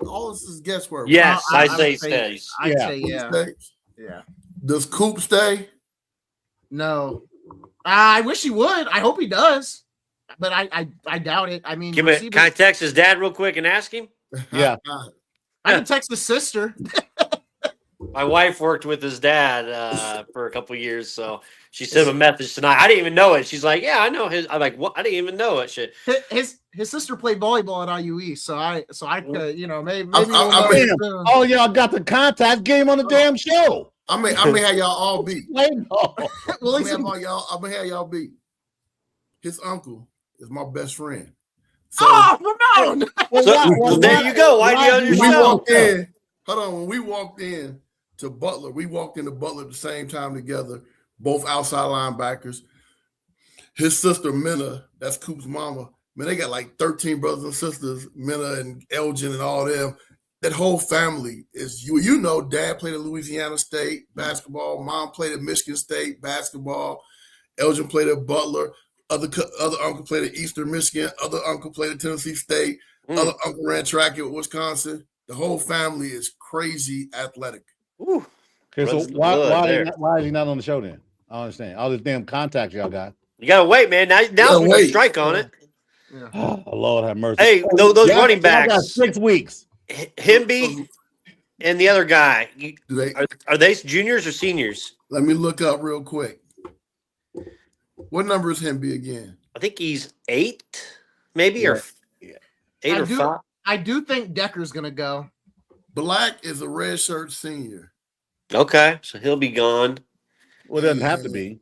All this is guesswork. Yes, I say stays. I'd say yeah. Yeah. Does Coop stay? No. I wish he would. I hope he does. But I doubt it. I mean, can I text his dad real quick and ask him? Yeah. I can text his sister. My wife worked with his dad for a couple of years, so she sent him a message tonight. I didn't even know it. She's like, "Yeah, I know his." I'm like, "What? I didn't even know it." Shit. His sister played volleyball at IUE, so I maybe. Oh, y'all got the contact. Get him on the damn show. I may have y'all all beat. Well, I'm gonna have y'all beat. His uncle is my best friend. So, Ramon. So there you go. Why do you walk in? Hold on. When we walked in to Butler, we walked into Butler at the same time together, both outside linebackers. His sister, Minna, that's Coop's mama. Man, they got like 13 brothers and sisters, Minna and Elgin and all them. That whole family is you know, dad played at Louisiana State basketball, mom played at Michigan State basketball, Elgin played at Butler, other uncle played at Eastern Michigan, other uncle played at Tennessee State, other uncle ran track at Wisconsin. The whole family is crazy athletic. Ooh. Okay, so why is he not on the show then? I don't understand. All this damn contacts y'all got. You gotta wait, man. Now we can strike on it. Yeah. Oh, Lord have mercy. Hey, those running backs. Got 6 weeks. Himby and the other guy. Are they juniors or seniors? Let me look up real quick. What number is Himby again? I think he's 8, maybe, or 8 or 5. I do think Decker's gonna go. Black is a red shirt senior. Okay, so he'll be gone. Well, it doesn't have to be.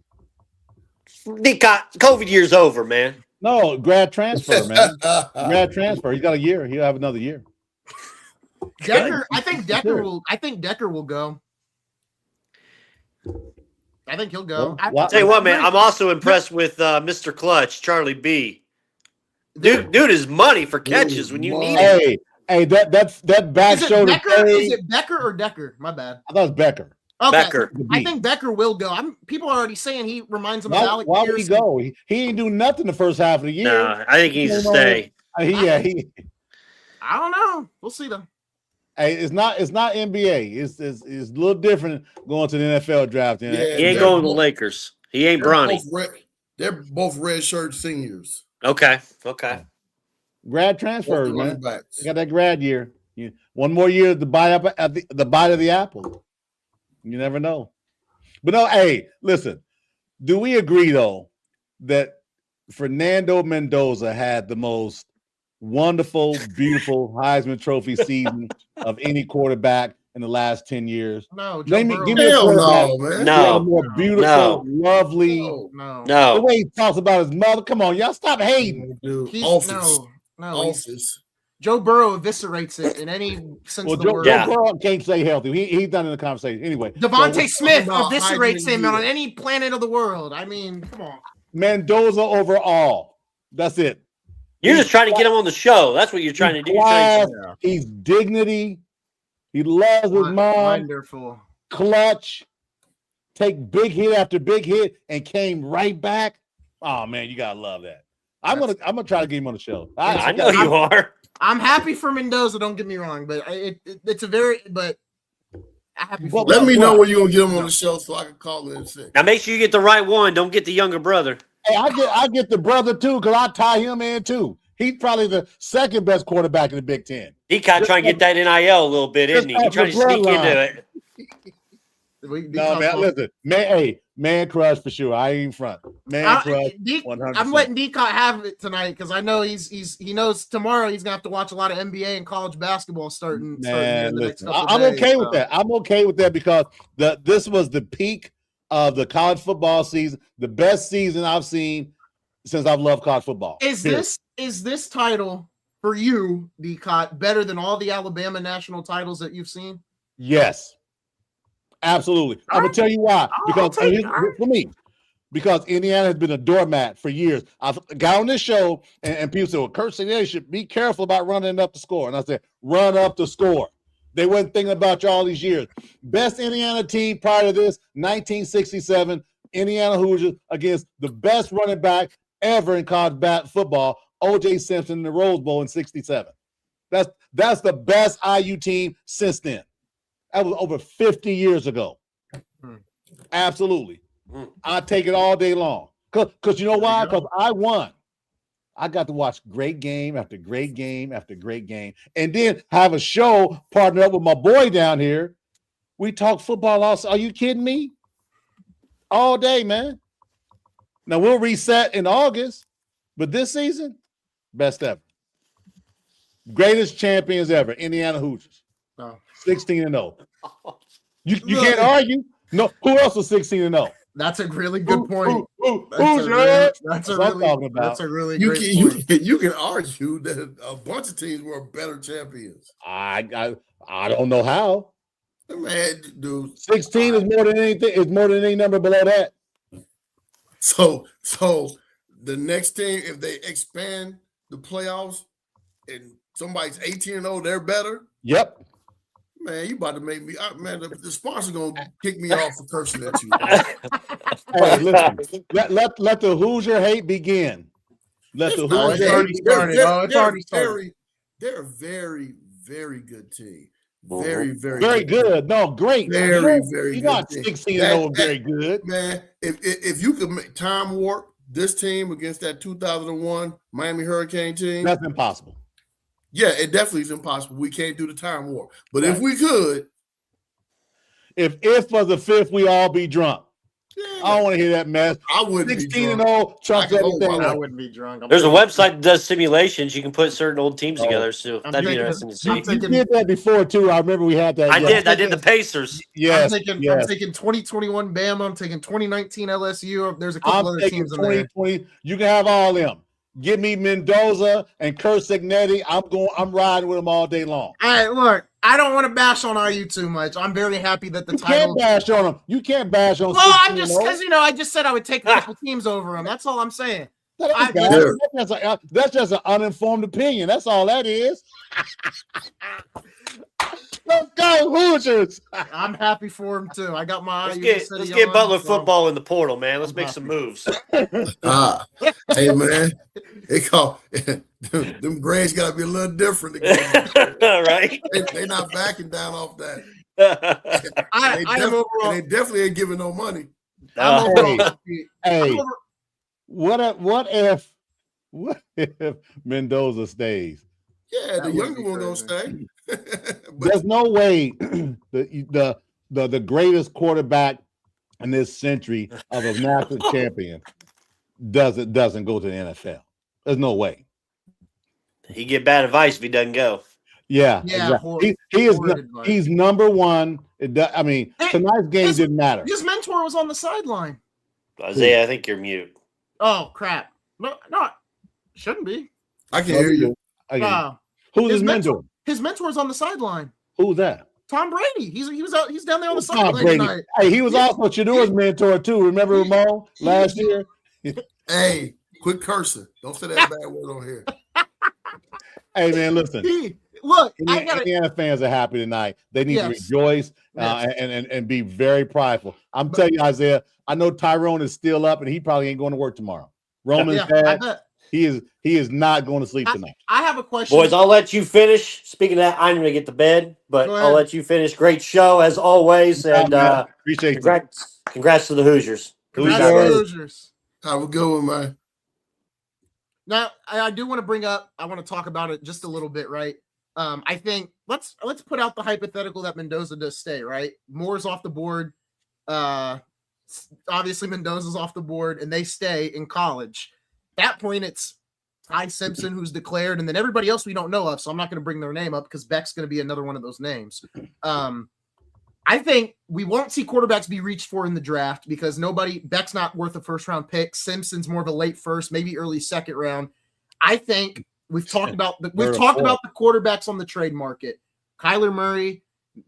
COVID year's over, man. No, grad transfer, man. Grad transfer. He's got a year. He'll have another year. Decker, I think Decker will go. I think he'll go. Well, Tell you what, man, I'm also impressed with Mr. Clutch, Charlie B. Dude is money for catches when you need it. Hey, that back shoulder. Is it Becker or Decker? My bad. I thought it was Becker. Okay. Becker. I think Becker will go. People are already saying he reminds them of Alec Why Pierce. would he go? He ain't do nothing the first half of the year. No, I think he needs to stay. I don't know. We'll see though. Hey, it's not NBA. It's a little different going to the NFL draft. Yeah, he ain't going to the Lakers. He ain't Bronny. They're both red shirt seniors. Okay. Grad transfers, man. They got that grad year. One more year to buy up at the bite of the apple. You never know. But no, hey, listen. Do we agree though that Fernando Mendoza had the most wonderful, beautiful Heisman Trophy season of any quarterback in the last 10 years? No, give me a no, man. No, more beautiful, lovely. No. The way he talks about his mother. Come on, y'all stop hating. Office. Joe Burrow eviscerates it in any sense of the word. Joe Burrow can't stay healthy. He's done in the conversation anyway. Devontae Smith eviscerates him on any planet of the world. I mean, come on. Mendoza overall. That's it. You're just trying to get him on the show. That's what you're trying to do. He's dignity. He loves his mom. Wonderful. Clutch. Take big hit after big hit and came right back. Oh man, you gotta love that. I'm gonna try to get him on the show. I know you are. I'm happy for Mendoza. Don't get me wrong, but it's a very happy. Let me know when you're gonna get him on the show so I can call in sick. Now make sure you get the right one. Don't get the younger brother. Hey, I get the brother too because I tie him in too. He's probably the second best quarterback in the Big Ten. He kind of trying to get that NIL a little bit, isn't he? He trying to sneak into it. No, man, listen, man crush for sure. I ain't front. Man crush, 100%. I'm letting D-Cot have it tonight because I know he knows tomorrow he's gonna have to watch a lot of NBA and college basketball starting. Man, listen, I'm okay with that. I'm okay with that because this was the peak of the college football season, the best season I've seen since I've loved college football. Is this title for you, D-Cot, better than all the Alabama national titles that you've seen? Yes. Absolutely. I'm going to tell you why. Because for me, because Indiana has been a doormat for years. I've got on this show and people say, well, Kurt said they should be careful about running up the score. And I said, run up the score. They wasn't thinking about you all these years. Best Indiana team prior to this, 1967, Indiana Hoosiers against the best running back ever in college football, O.J. Simpson in the Rose Bowl in 67. That's the best IU team since then. That was over 50 years ago. Absolutely. I take it all day long. Because you know why? Because I won. I got to watch great game after great game after great game. And then have a show partnered up with my boy down here. We talk football also. Are you kidding me? All day, man. Now we'll reset in August. But this season, best ever. Greatest champions ever. Indiana Hoosiers. 16-0. You can't argue. No, who else was 16-0? That's a really good point. That's what I'm talking about. That's a really great point. You can argue that a bunch of teams were better champions. I don't know how. Man, dude, 16 is more than anything. Is more than any number below that. So the next team, if they expand the playoffs and somebody's 18-0, they're better. Yep. Man, you about to make me man. The sponsor's gonna kick me off for cursing at you. Hey, listen. Let the Hoosier hate begin. Let the Hoosier hate started. It's already started. They're a very, very good team. Very, very, very good. No, great. Very, very you're good. Not 16-0 very good. Man, if you could make time warp this team against that 2001 Miami Hurricane team, that's impossible. Yeah, it definitely is impossible. We can't do the time warp. But if we could. If was the fifth, we all be drunk. Yeah. I don't want to hear that mess. I wouldn't be 16 drunk. and 0 trumps everything. I wouldn't be drunk. There's a website that does simulations. You can put certain old teams together. So that'd be interesting to see. You did that before too. I remember we had that. I did the Pacers. I'm taking 2021 Bama. I'm taking 2019 LSU. There's a couple other teams in there. You can have all them. Give me Mendoza and Kurt Signetti. I'm riding with them all day long. All right, look, I don't want to bash on IU too much. I'm very happy that the title. You can't bash on them. You can't bash on. Well, I'm just because I just said I would take a couple teams over them. That's all I'm saying. That's just an uninformed opinion. That's all that is. Let's go Hoosiers. I'm happy for him too. I got my. Let's get Butler football in the portal, man. Let's make some moves. Hey man, them grades got to be a little different. Right? They not backing down off that. They definitely ain't giving no money. Hey, what if Mendoza stays? Yeah, the younger one gonna stay. There's no way the greatest quarterback in this century of a national champion doesn't go to the NFL. There's no way. He get bad advice if he doesn't go. Yeah. Exactly. He's number one. Tonight's game didn't matter. His mentor was on the sideline. Isaiah, I think you're mute. Oh crap! No, shouldn't be. I can hear you. Who's his mentor? His mentor's on the sideline. Who's that? Tom Brady. He's down there on the sideline tonight. Hey, he was also Shadua's mentor too. Remember Ramon last year? Hey, quit cursing. Don't say that bad word on here. Hey man, listen. Indiana fans are happy tonight. They need to rejoice and be very prideful. I'm telling you, Isaiah, I know Tyrone is still up and he probably ain't going to work tomorrow. Roman's dad, he is not going to sleep tonight. I have a question. Boys, I'll let you finish. Speaking of that, I'm going to get to bed, but I'll let you finish. Great show as always. And appreciate congrats to the Hoosiers. Hoosiers. Have a good one, man. Now, I do want to bring up, I want to talk about it just a little bit, right? I think let's put out the hypothetical that Mendoza does stay, right? Moore's off the board. Obviously Mendoza's off the board and they stay in college. At that point, it's Ty Simpson who's declared, and then everybody else we don't know of. So I'm not going to bring their name up because Beck's going to be another one of those names. I think we won't see quarterbacks be reached for in the draft because Beck's not worth a first round pick. Simpson's more of a late first, maybe early second round. I think we've talked about the quarterbacks on the trade market. Kyler Murray,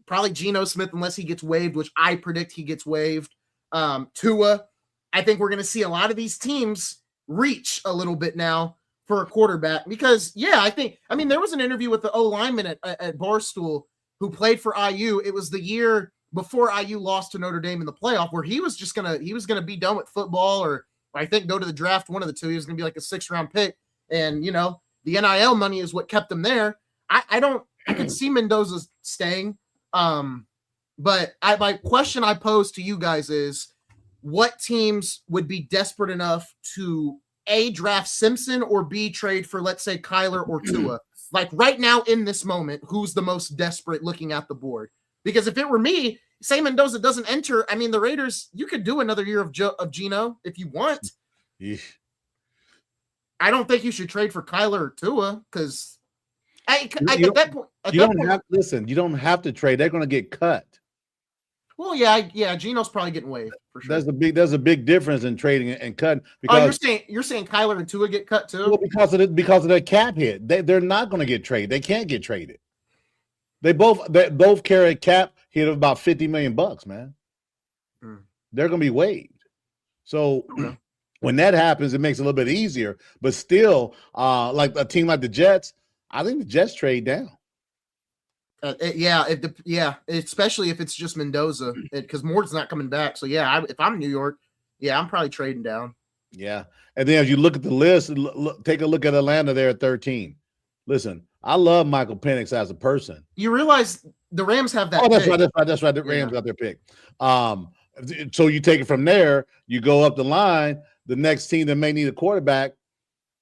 probably Geno Smith, unless he gets waived, which I predict he gets waived. Tua. I think we're going to see a lot of these teams reach a little bit now for a quarterback because, there was an interview with the O lineman at Barstool who played for IU. It was the year before IU lost to Notre Dame in the playoff where he was going to be done with football or I think go to the draft, one of the two. He was going to be like a 6th round pick. And, the NIL money is what kept him there. I can see Mendoza staying. But my question I pose to you guys is what teams would be desperate enough to A, draft Simpson or B, trade for, let's say, Kyler or Tua? Like right now in this moment, who's the most desperate looking at the board? Because if it were me, say Mendoza doesn't enter, the Raiders, you could do another year of Geno if you want. Yeesh. I don't think you should trade for Kyler or Tua because at that point, you don't have to trade. They're going to get cut. Well, yeah, Geno's probably getting waived for sure. There's a big difference in trading and cutting. Because, you're saying Kyler and Tua get cut too? Well, because of the cap hit, they're not going to get traded. They can't get traded. They both carry a cap hit of about $50 million, man. They're going to be waived. So when that happens, it makes it a little bit easier. But still, like a team like the Jets, I think the Jets trade down. Especially if it's just Mendoza, because Moore's not coming back. So if I'm New York, I'm probably trading down. Yeah, and then as you look at the list, take a look at Atlanta there at 13. Listen, I love Michael Penix as a person. You realize the Rams have that. Oh, that's right. The Rams got their pick. So you take it from there. You go up the line. The next team that may need a quarterback,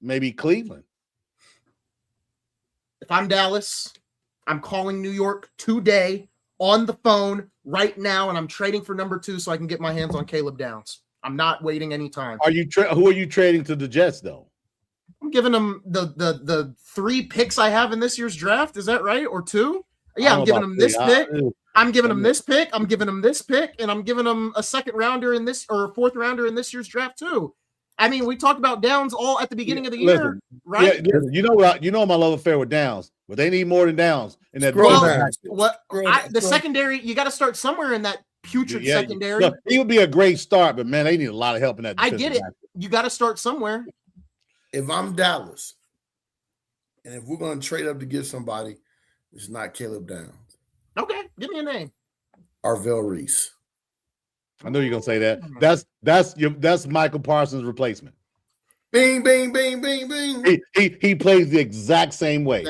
maybe Cleveland. If I'm Dallas, I'm calling New York today on the phone right now, and I'm trading for number 2 so I can get my hands on Caleb Downs. I'm not waiting any time. Who are you trading to the Jets though? I'm giving them the 3 picks I have in this year's draft. Is that right? Or 2? Yeah, I'm giving them this pick. I'm giving them this pick. I'm giving them this pick, and I'm giving them a 2nd rounder in this, or a 4th rounder in this year's draft too. I mean, we talked about Downs all at the beginning of the year, right? Yeah, you know my love affair with Downs, but they need more than Downs in that. The secondary, you got to start somewhere in that putrid secondary. Look, he would be a great start, but man, they need a lot of help in that. I get it. You got to start somewhere. If I'm Dallas, and if we're going to trade up to get somebody, it's not Caleb Downs. Okay, give me a name. Arvell Reese. I know you're gonna say that. That's Michael Parsons' replacement. Bing, bing, bing, bing, bing. He plays the exact same way.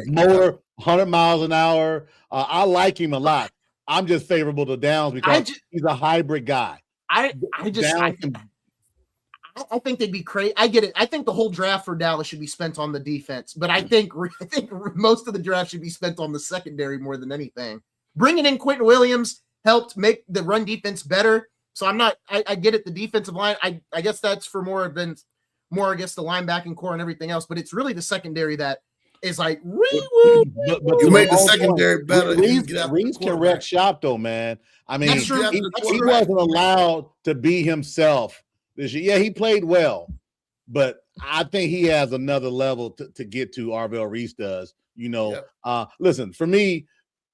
Motor, 100 miles an hour. I like him a lot. I'm just favorable to Downs because he's a hybrid guy. I think they'd be crazy. I get it. I think the whole draft for Dallas should be spent on the defense, but I think most of the draft should be spent on the secondary more than anything. Bringing in Quentin Williams helped make the run defense better. So I get it. The defensive line, I guess that's for more against the linebacking core and everything else, but it's really the secondary that is like, you made the secondary better. Reese can wreck shop though, man. I mean, he wasn't allowed to be himself this year. Yeah, he played well, but I think he has another level to get to. Arvell Reese does. Listen, for me,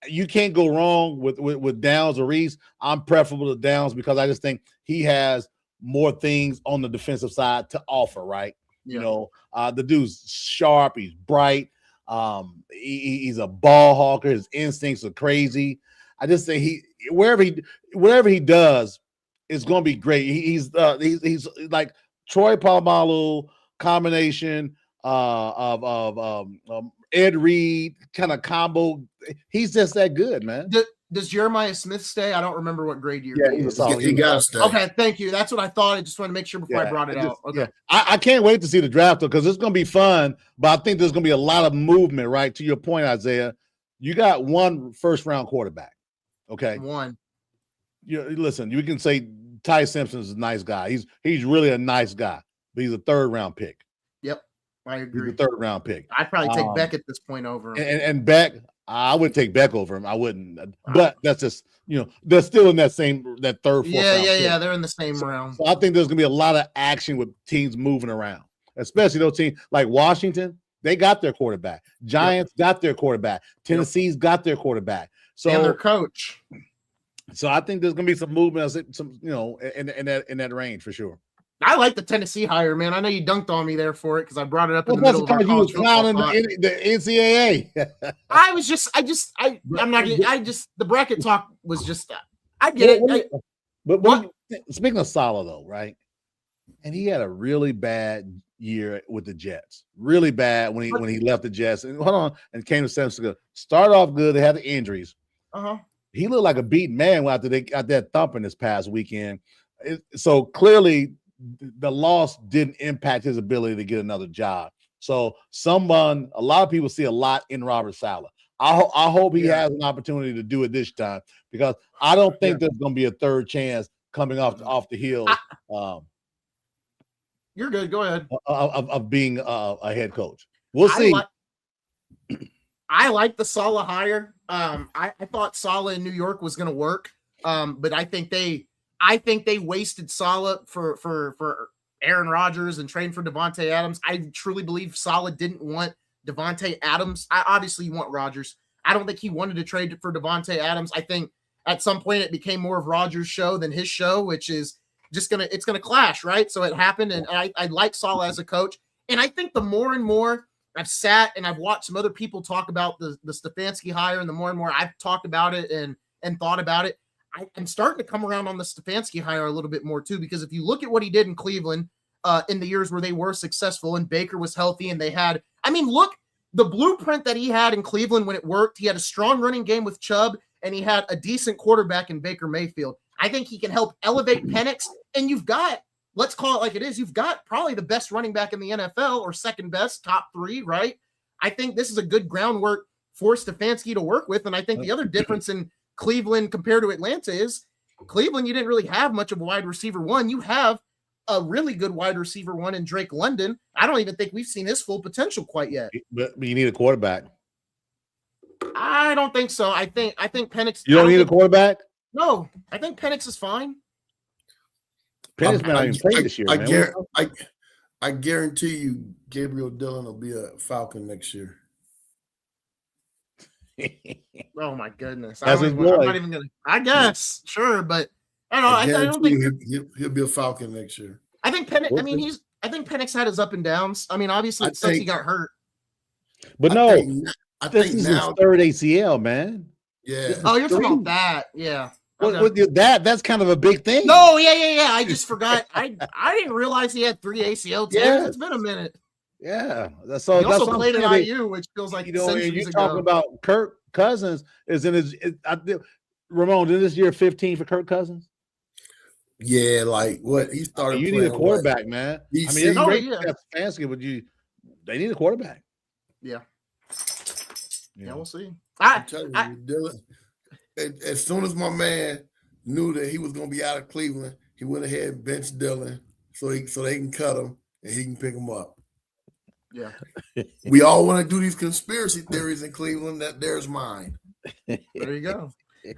you can't go wrong with Downs or Reese. I'm preferable to Downs because I just think he has more things on the defensive side to offer, right? Yeah. The dude's sharp, he's bright, he's a ball hawker, his instincts are crazy. I just think whatever he does is going to be great. He's like Troy Polamalu combination of Ed Reed kind of combo. He's just that good, man. Does Jeremiah Smith stay? I don't remember what grade you're. Yeah, he got to stay. Okay, thank you. That's what I thought. I just want to make sure before I brought it out. Okay. Yeah. I can't wait to see the draft because it's going to be fun, but I think there's going to be a lot of movement, right? To your point, Isaiah, you got 1 first-round quarterback, okay? 1. Listen, you can say Ty Simpson's a nice guy. He's really a nice guy, but he's a 3rd-round pick. Yep, I agree. He's a 3rd-round pick. I'd probably take Beck at this point over him. And Beck, I would take Beck over him. I wouldn't, but that's just they're still in that 3rd, 4th. Yeah. They're in the same round. So I think there's gonna be a lot of action with teams moving around, especially those teams like Washington. They got their quarterback. Giants got their quarterback. Tennessee's got their quarterback. So and their coach. So I think there's gonna be some movement, in that range for sure. I like the Tennessee hire, man. I know you dunked on me there for it because I brought it up in the middle of our college football talk. The NCAA. The bracket talk was just, I get it. But speaking of Saleh though, right? And he had a really bad year with the Jets. Really bad when he left the Jets and came to San Francisco. Started off good. They had the injuries. He looked like a beaten man after they got that thumping this past weekend. So clearly the loss didn't impact his ability to get another job. So a lot of people see a lot in Robert Saleh. I hope he has an opportunity to do it this time because I don't think there's going to be a 3rd chance coming off the heels. You're good. Go ahead. Of being a head coach. We'll see. I like the Saleh hire. I thought Saleh in New York was going to work, but I think they wasted Saleh for Aaron Rodgers and trained for Devontae Adams. I truly believe Saleh didn't want Devontae Adams. Obviously you want Rodgers. I don't think he wanted to trade for Devontae Adams. I think at some point it became more of Rodgers' show than his show, which is it's gonna clash, right? So it happened, and I like Saleh as a coach. And I think the more and more I've sat and I've watched some other people talk about the Stefanski hire, and the more and more I've talked about it and thought about it, I'm starting to come around on the Stefanski hire a little bit more too, because if you look at what he did in Cleveland in the years where they were successful and Baker was healthy and they had, look, the blueprint that he had in Cleveland when it worked, he had a strong running game with Chubb and he had a decent quarterback in Baker Mayfield. I think he can help elevate Penix, and you've got, let's call it like it is, you've got probably the best running back in the NFL, or second best, top 3, right? I think this is a good groundwork for Stefanski to work with, and I think the other difference in Cleveland compared to Atlanta is Cleveland, you didn't really have much of a wide receiver one. You have a really good wide receiver one in Drake London. I don't even think we've seen his full potential quite yet. But you need a quarterback. I don't think so. I think Penix. You don't need a quarterback? No, I think Penix is fine. Penix not even playing this year, man. I guarantee you Gabriel Dillon will be a Falcon next year. Oh my goodness! I'm not even gonna. I guess sure, but I don't know. I don't think he'll be a Falcon next year. I think Penix. I mean, I think Penix had his up and downs. I mean, obviously, it sucks he got hurt. But I think this is his third ACL, man. Yeah. Oh, you're talking about that? Yeah. Okay. That's kind of a big thing. No, yeah. I just forgot. I didn't realize he had 3 ACL tears. Yeah. It's been a minute. Yeah. He also played at IU, which feels like centuries ago. Talking about Kirk Cousins is in his. Ramon, is this year 15 for Kirk Cousins? Yeah, like what he started. You need a quarterback, man. I mean, it's great. That's fancy, but they need a quarterback. Yeah. Yeah, we'll see. I'm telling you, Dylan. As soon as my man knew that he was going to be out of Cleveland, he went ahead and benched Dylan so they can cut him and he can pick him up. Yeah. We all want to do these conspiracy theories in Cleveland. There's mine. There you go.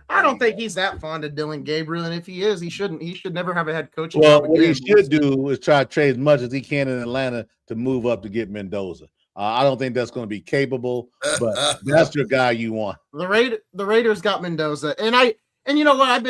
I don't think he's that fond of Dylan Gabriel, and if he is, he shouldn't. He should never have a head coaching job what he should do is try to trade as much as he can in Atlanta to move up to get Mendoza. I don't think that's going to be capable, but that's your guy you want. The Raiders got Mendoza, and you know what? I've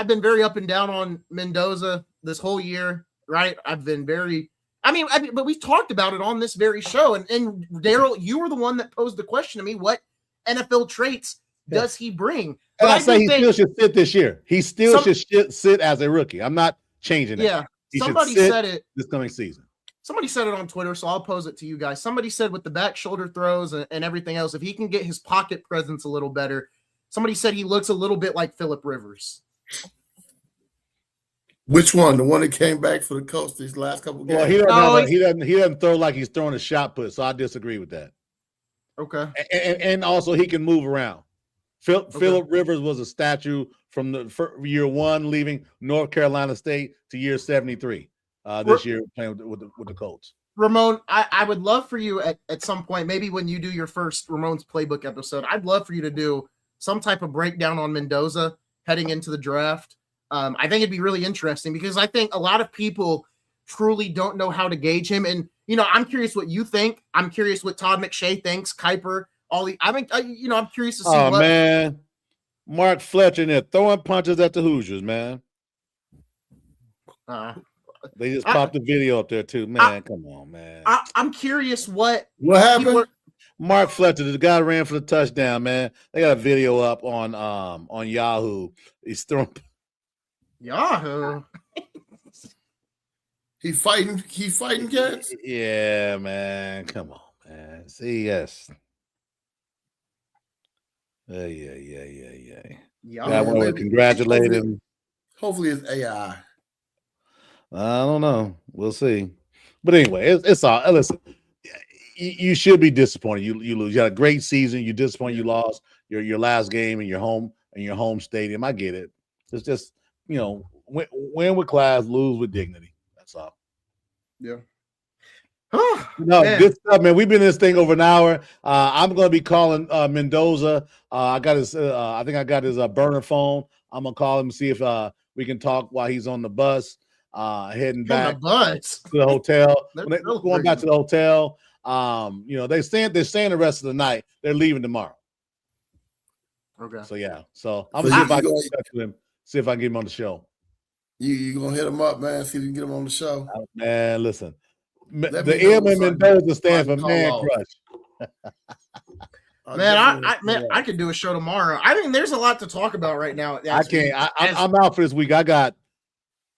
been very up and down on Mendoza this whole year, right? I've been very. I mean, but we talked about it on this very show, and Daryl, you were the one that posed the question to me: what NFL traits does he bring? And I say he still should sit this year. He still should sit as a rookie. I'm not changing it. Yeah, somebody said it this coming season. Somebody said it on Twitter, so I'll pose it to you guys. Somebody said with the back shoulder throws and everything else, if he can get his pocket presence a little better, somebody said he looks a little bit like Phillip Rivers. Which one? The one that came back for the Colts these last couple of games? Well, he doesn't throw like he's throwing a shot put, so I disagree with that. Okay. And also he can move around. Phillip Rivers was a statue from the year 1 leaving North Carolina State to year 73. This year playing with the Colts. Ramon, I would love for you at some point, maybe when you do your first Ramon's Playbook episode, I'd love for you to do some type of breakdown on Mendoza heading into the draft. I think it'd be really interesting because I think a lot of people truly don't know how to gauge him. And, I'm curious what you think. I'm curious what Todd McShay thinks, Kuiper, I'm curious to see what. Oh, man. Mark Fletcher in there throwing punches at the Hoosiers, man. They just popped the video up there too, man. Come on, man. I'm curious what happened. Mark Fletcher, the guy ran for the touchdown, man. They got a video up on Yahoo. He's throwing Yahoo. He fighting cats. Yeah, man. Come on, man. See, yes. Yeah. I want to congratulate him. Hopefully, it's AI. I don't know. We'll see. But anyway, it's all. Listen, you should be disappointed. You lose. You had a great season. You're disappointed. You lost your last game in your home stadium. I get it. It's just win with class, lose with dignity. That's all. Yeah. Good stuff, man. We've been in this thing over an hour. I'm going to be calling Mendoza. I got his. I think I got his burner phone. I'm gonna call him and see if we can talk while he's on the bus. Heading back to the hotel. Going back to the hotel. They're staying the rest of the night. They're leaving tomorrow. Okay. So yeah. So I'm gonna see if I can touch with him. See if I can get him on the show. You gonna hit him up, man? See if you can get him on the show. Man, listen. The M in Mendoza stands for man crush. I could do a show tomorrow. I mean, there's a lot to talk about right now. I can't. I'm out for this week. I got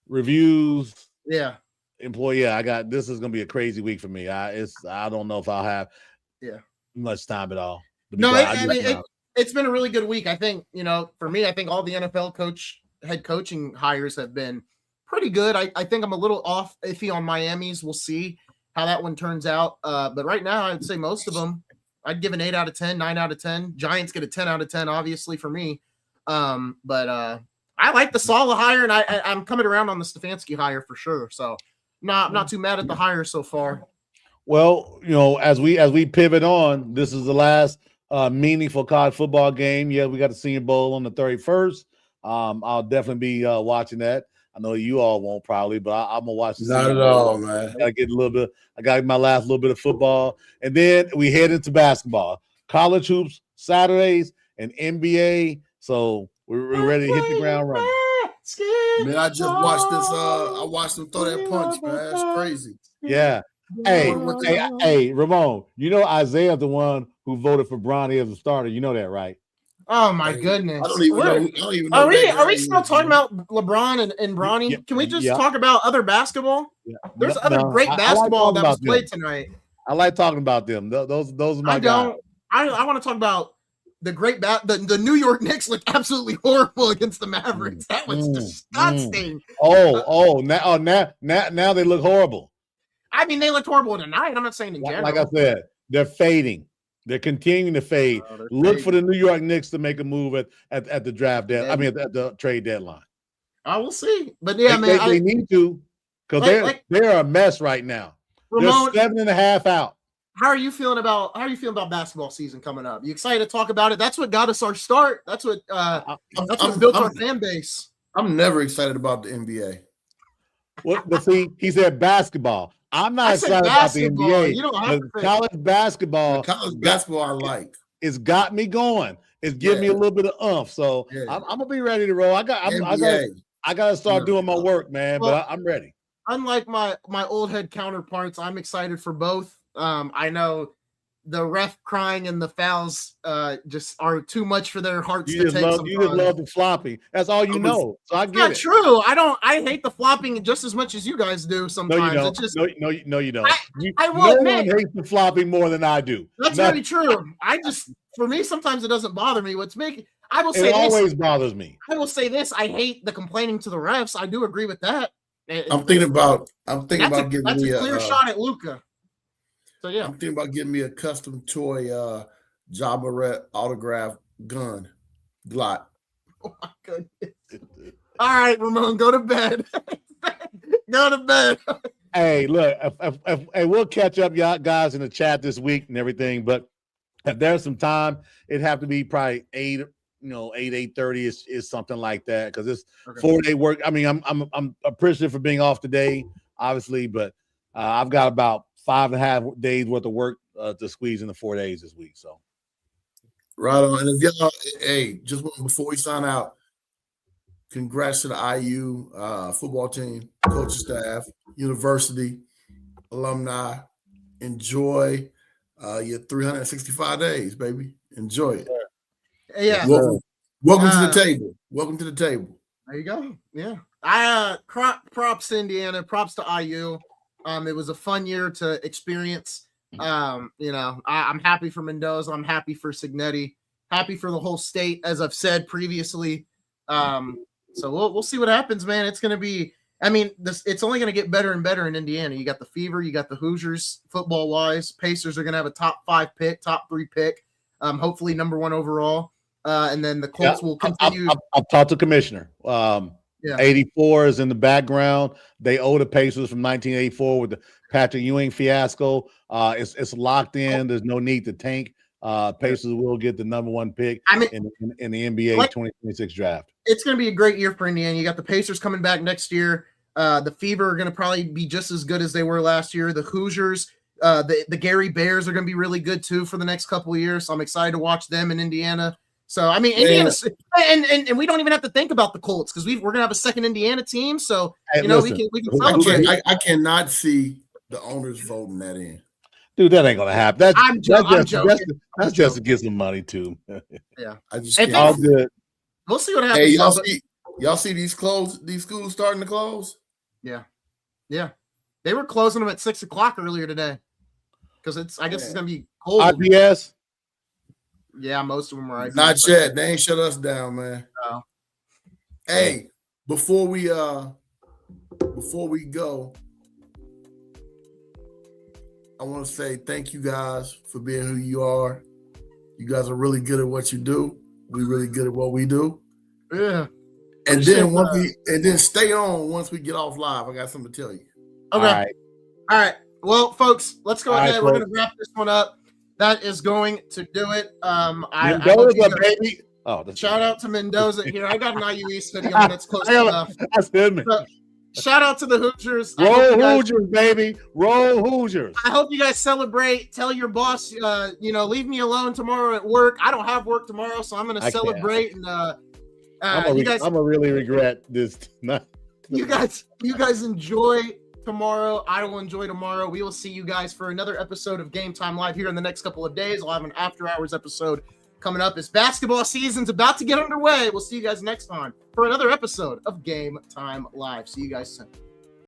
reviews. Yeah. Employee. Yeah, I got. This is gonna be a crazy week for me. I don't know if I'll have. Yeah. Much time at all. No, it's been a really good week. I think for me, I think all the NFL head coaching hires have been pretty good. I think I'm a little iffy on Miami's. We'll see how that one turns out. But right now, I'd say most of them, I'd give an 8 out of 10, 9 out of 10. Giants get a 10 out of 10, obviously, for me. But I like the Saleh hire, and I'm coming around on the Stefanski hire for sure. So I'm not too mad at the hire so far. Well, as we pivot on, this is the last meaningful college football game. Yeah, we got the Senior Bowl on the 31st. I'll definitely be watching that. I know you all won't probably, but I'm gonna watch the Not at all, man. I gotta get a little bit. I got my last little bit of football, and then we head into basketball, college hoops Saturdays, and NBA. So we're ready to hit the ground running. Man, I just watched this. I watched them throw that punch, man. That's crazy. Yeah. Hey, Ramon. Isaiah's the one who voted for Bronny as a starter. You know that, right? Oh my goodness! I don't even know. Are we still talking about LeBron and Bronny? Yeah, Can we just talk about other basketball? Yeah. There's other great basketball that was played tonight. I like talking about them. Those are my guys. I want to talk about the great the New York Knicks looked absolutely horrible against the Mavericks. That was disgusting. Now they look horrible. I mean, they looked horrible tonight. I'm not saying in general. Like I said, they're fading. They're continuing to fade. Look for the New York Knicks to make a move at the draft deadline. I mean, at the trade deadline. I will see. But yeah, they need to, because they're a mess right now. Ramon, they're 7.5 out. How are you feeling about basketball season coming up? You excited to talk about it? That's what got us our start. That's what built our fan base. I'm never excited about the NBA. But see, he said basketball. I'm not excited about the NBA. You don't have to college basketball. I like. It's got me going. It's giving me a little bit of oomph. So I'm gonna be ready to roll. I got to start doing my work, man. But I'm ready. Unlike my old head counterparts, I'm excited for both. I know the ref crying and the fouls just are too much for their hearts to take. You just love the flopping. That's all you know. So I get it. Not true. I hate the flopping just as much as you guys do sometimes. No, you don't. It's just, no, you don't. I will admit. No one hates the flopping more than I do. That's very true. For me, sometimes it doesn't bother me. It always bothers me. I will say this. I hate the complaining to the refs. I do agree with that. I'm thinking about getting that's a clear shot at Luka. So yeah, I'm thinking about getting me a custom toy Ja Morant autograph gun Glock. Oh my goodness! All right, Ramon, go to bed. Go to bed. Hey, look, we'll catch up, y'all guys, in the chat this week and everything. But if there's some time, it'd have to be probably 8:30 is something like that, because it's 4-day work. I mean, I'm appreciative for being off today, obviously, but I've got about 5.5 days worth of work to squeeze into 4 days this week. So, right on. And if y'all, just before we sign out, congrats to the IU football team, coaching staff, university, alumni. Enjoy your 365 days, baby. Enjoy it. Yeah. Welcome to the table. Welcome to the table. There you go. Yeah. Props to Indiana. Props to IU. It was a fun year to experience. I'm happy for Mendoza. I'm happy for Signetti. Happy for the whole state, as I've said previously. So we'll see what happens, man. It's going to be. I mean, it's only going to get better and better in Indiana. You got the Fever. You got the Hoosiers, football-wise. Pacers are going to have a top 5 pick, top 3 pick. Hopefully number 1 overall. And then the Colts will continue. I've talked to Commissioner. 84 is in the background. They owe the Pacers from 1984 with the Patrick Ewing fiasco. It's locked in. There's no need to tank. Pacers will get the number 1 pick in the NBA 2026 draft. It's going to be a great year for Indiana. You got the Pacers coming back next year. The Fever are going to probably be just as good as they were last year. The Hoosiers, the Gary Bears are going to be really good too for the next couple of years. So I'm excited to watch them in Indiana. So I mean, Indiana, and we don't even have to think about the Colts, because we're gonna have a second Indiana team. So we can celebrate. I cannot see the owners voting that in. Dude, that ain't gonna happen. I'm joking. That's just to get some money too. Yeah, I just can't. All good. We'll see what happens. Hey, y'all see these schools starting to close? Yeah. They were closing them at 6:00 earlier today, because I guess it's gonna be cold. IPS. Yeah, most of them are. Not yet. They ain't shut us down, man. No. Hey, before we go, I want to say thank you guys for being who you are. You guys are really good at what you do. We're really good at what we do. Yeah. And then stay on once we get off live. I got something to tell you. Okay. All right. Well, folks, let's go ahead. We're going to wrap this one up. That is going to do it. Mendoza, baby. Shout out to Mendoza here. I got an IU East video, and it's close enough. That's him. Shout out to the Hoosiers. Roll Hoosiers, baby. Roll Hoosiers. I hope you guys celebrate. Tell your boss, leave me alone tomorrow at work. I don't have work tomorrow, so I'm going to celebrate. And I'm gonna really regret this tonight. You guys enjoy tomorrow. I will enjoy tomorrow. We will see you guys for another episode of Game Time Live here in the next couple of days. I'll have an after hours episode coming up as basketball season's about to get underway. We'll see you guys next time for another episode of Game Time Live. See you guys soon.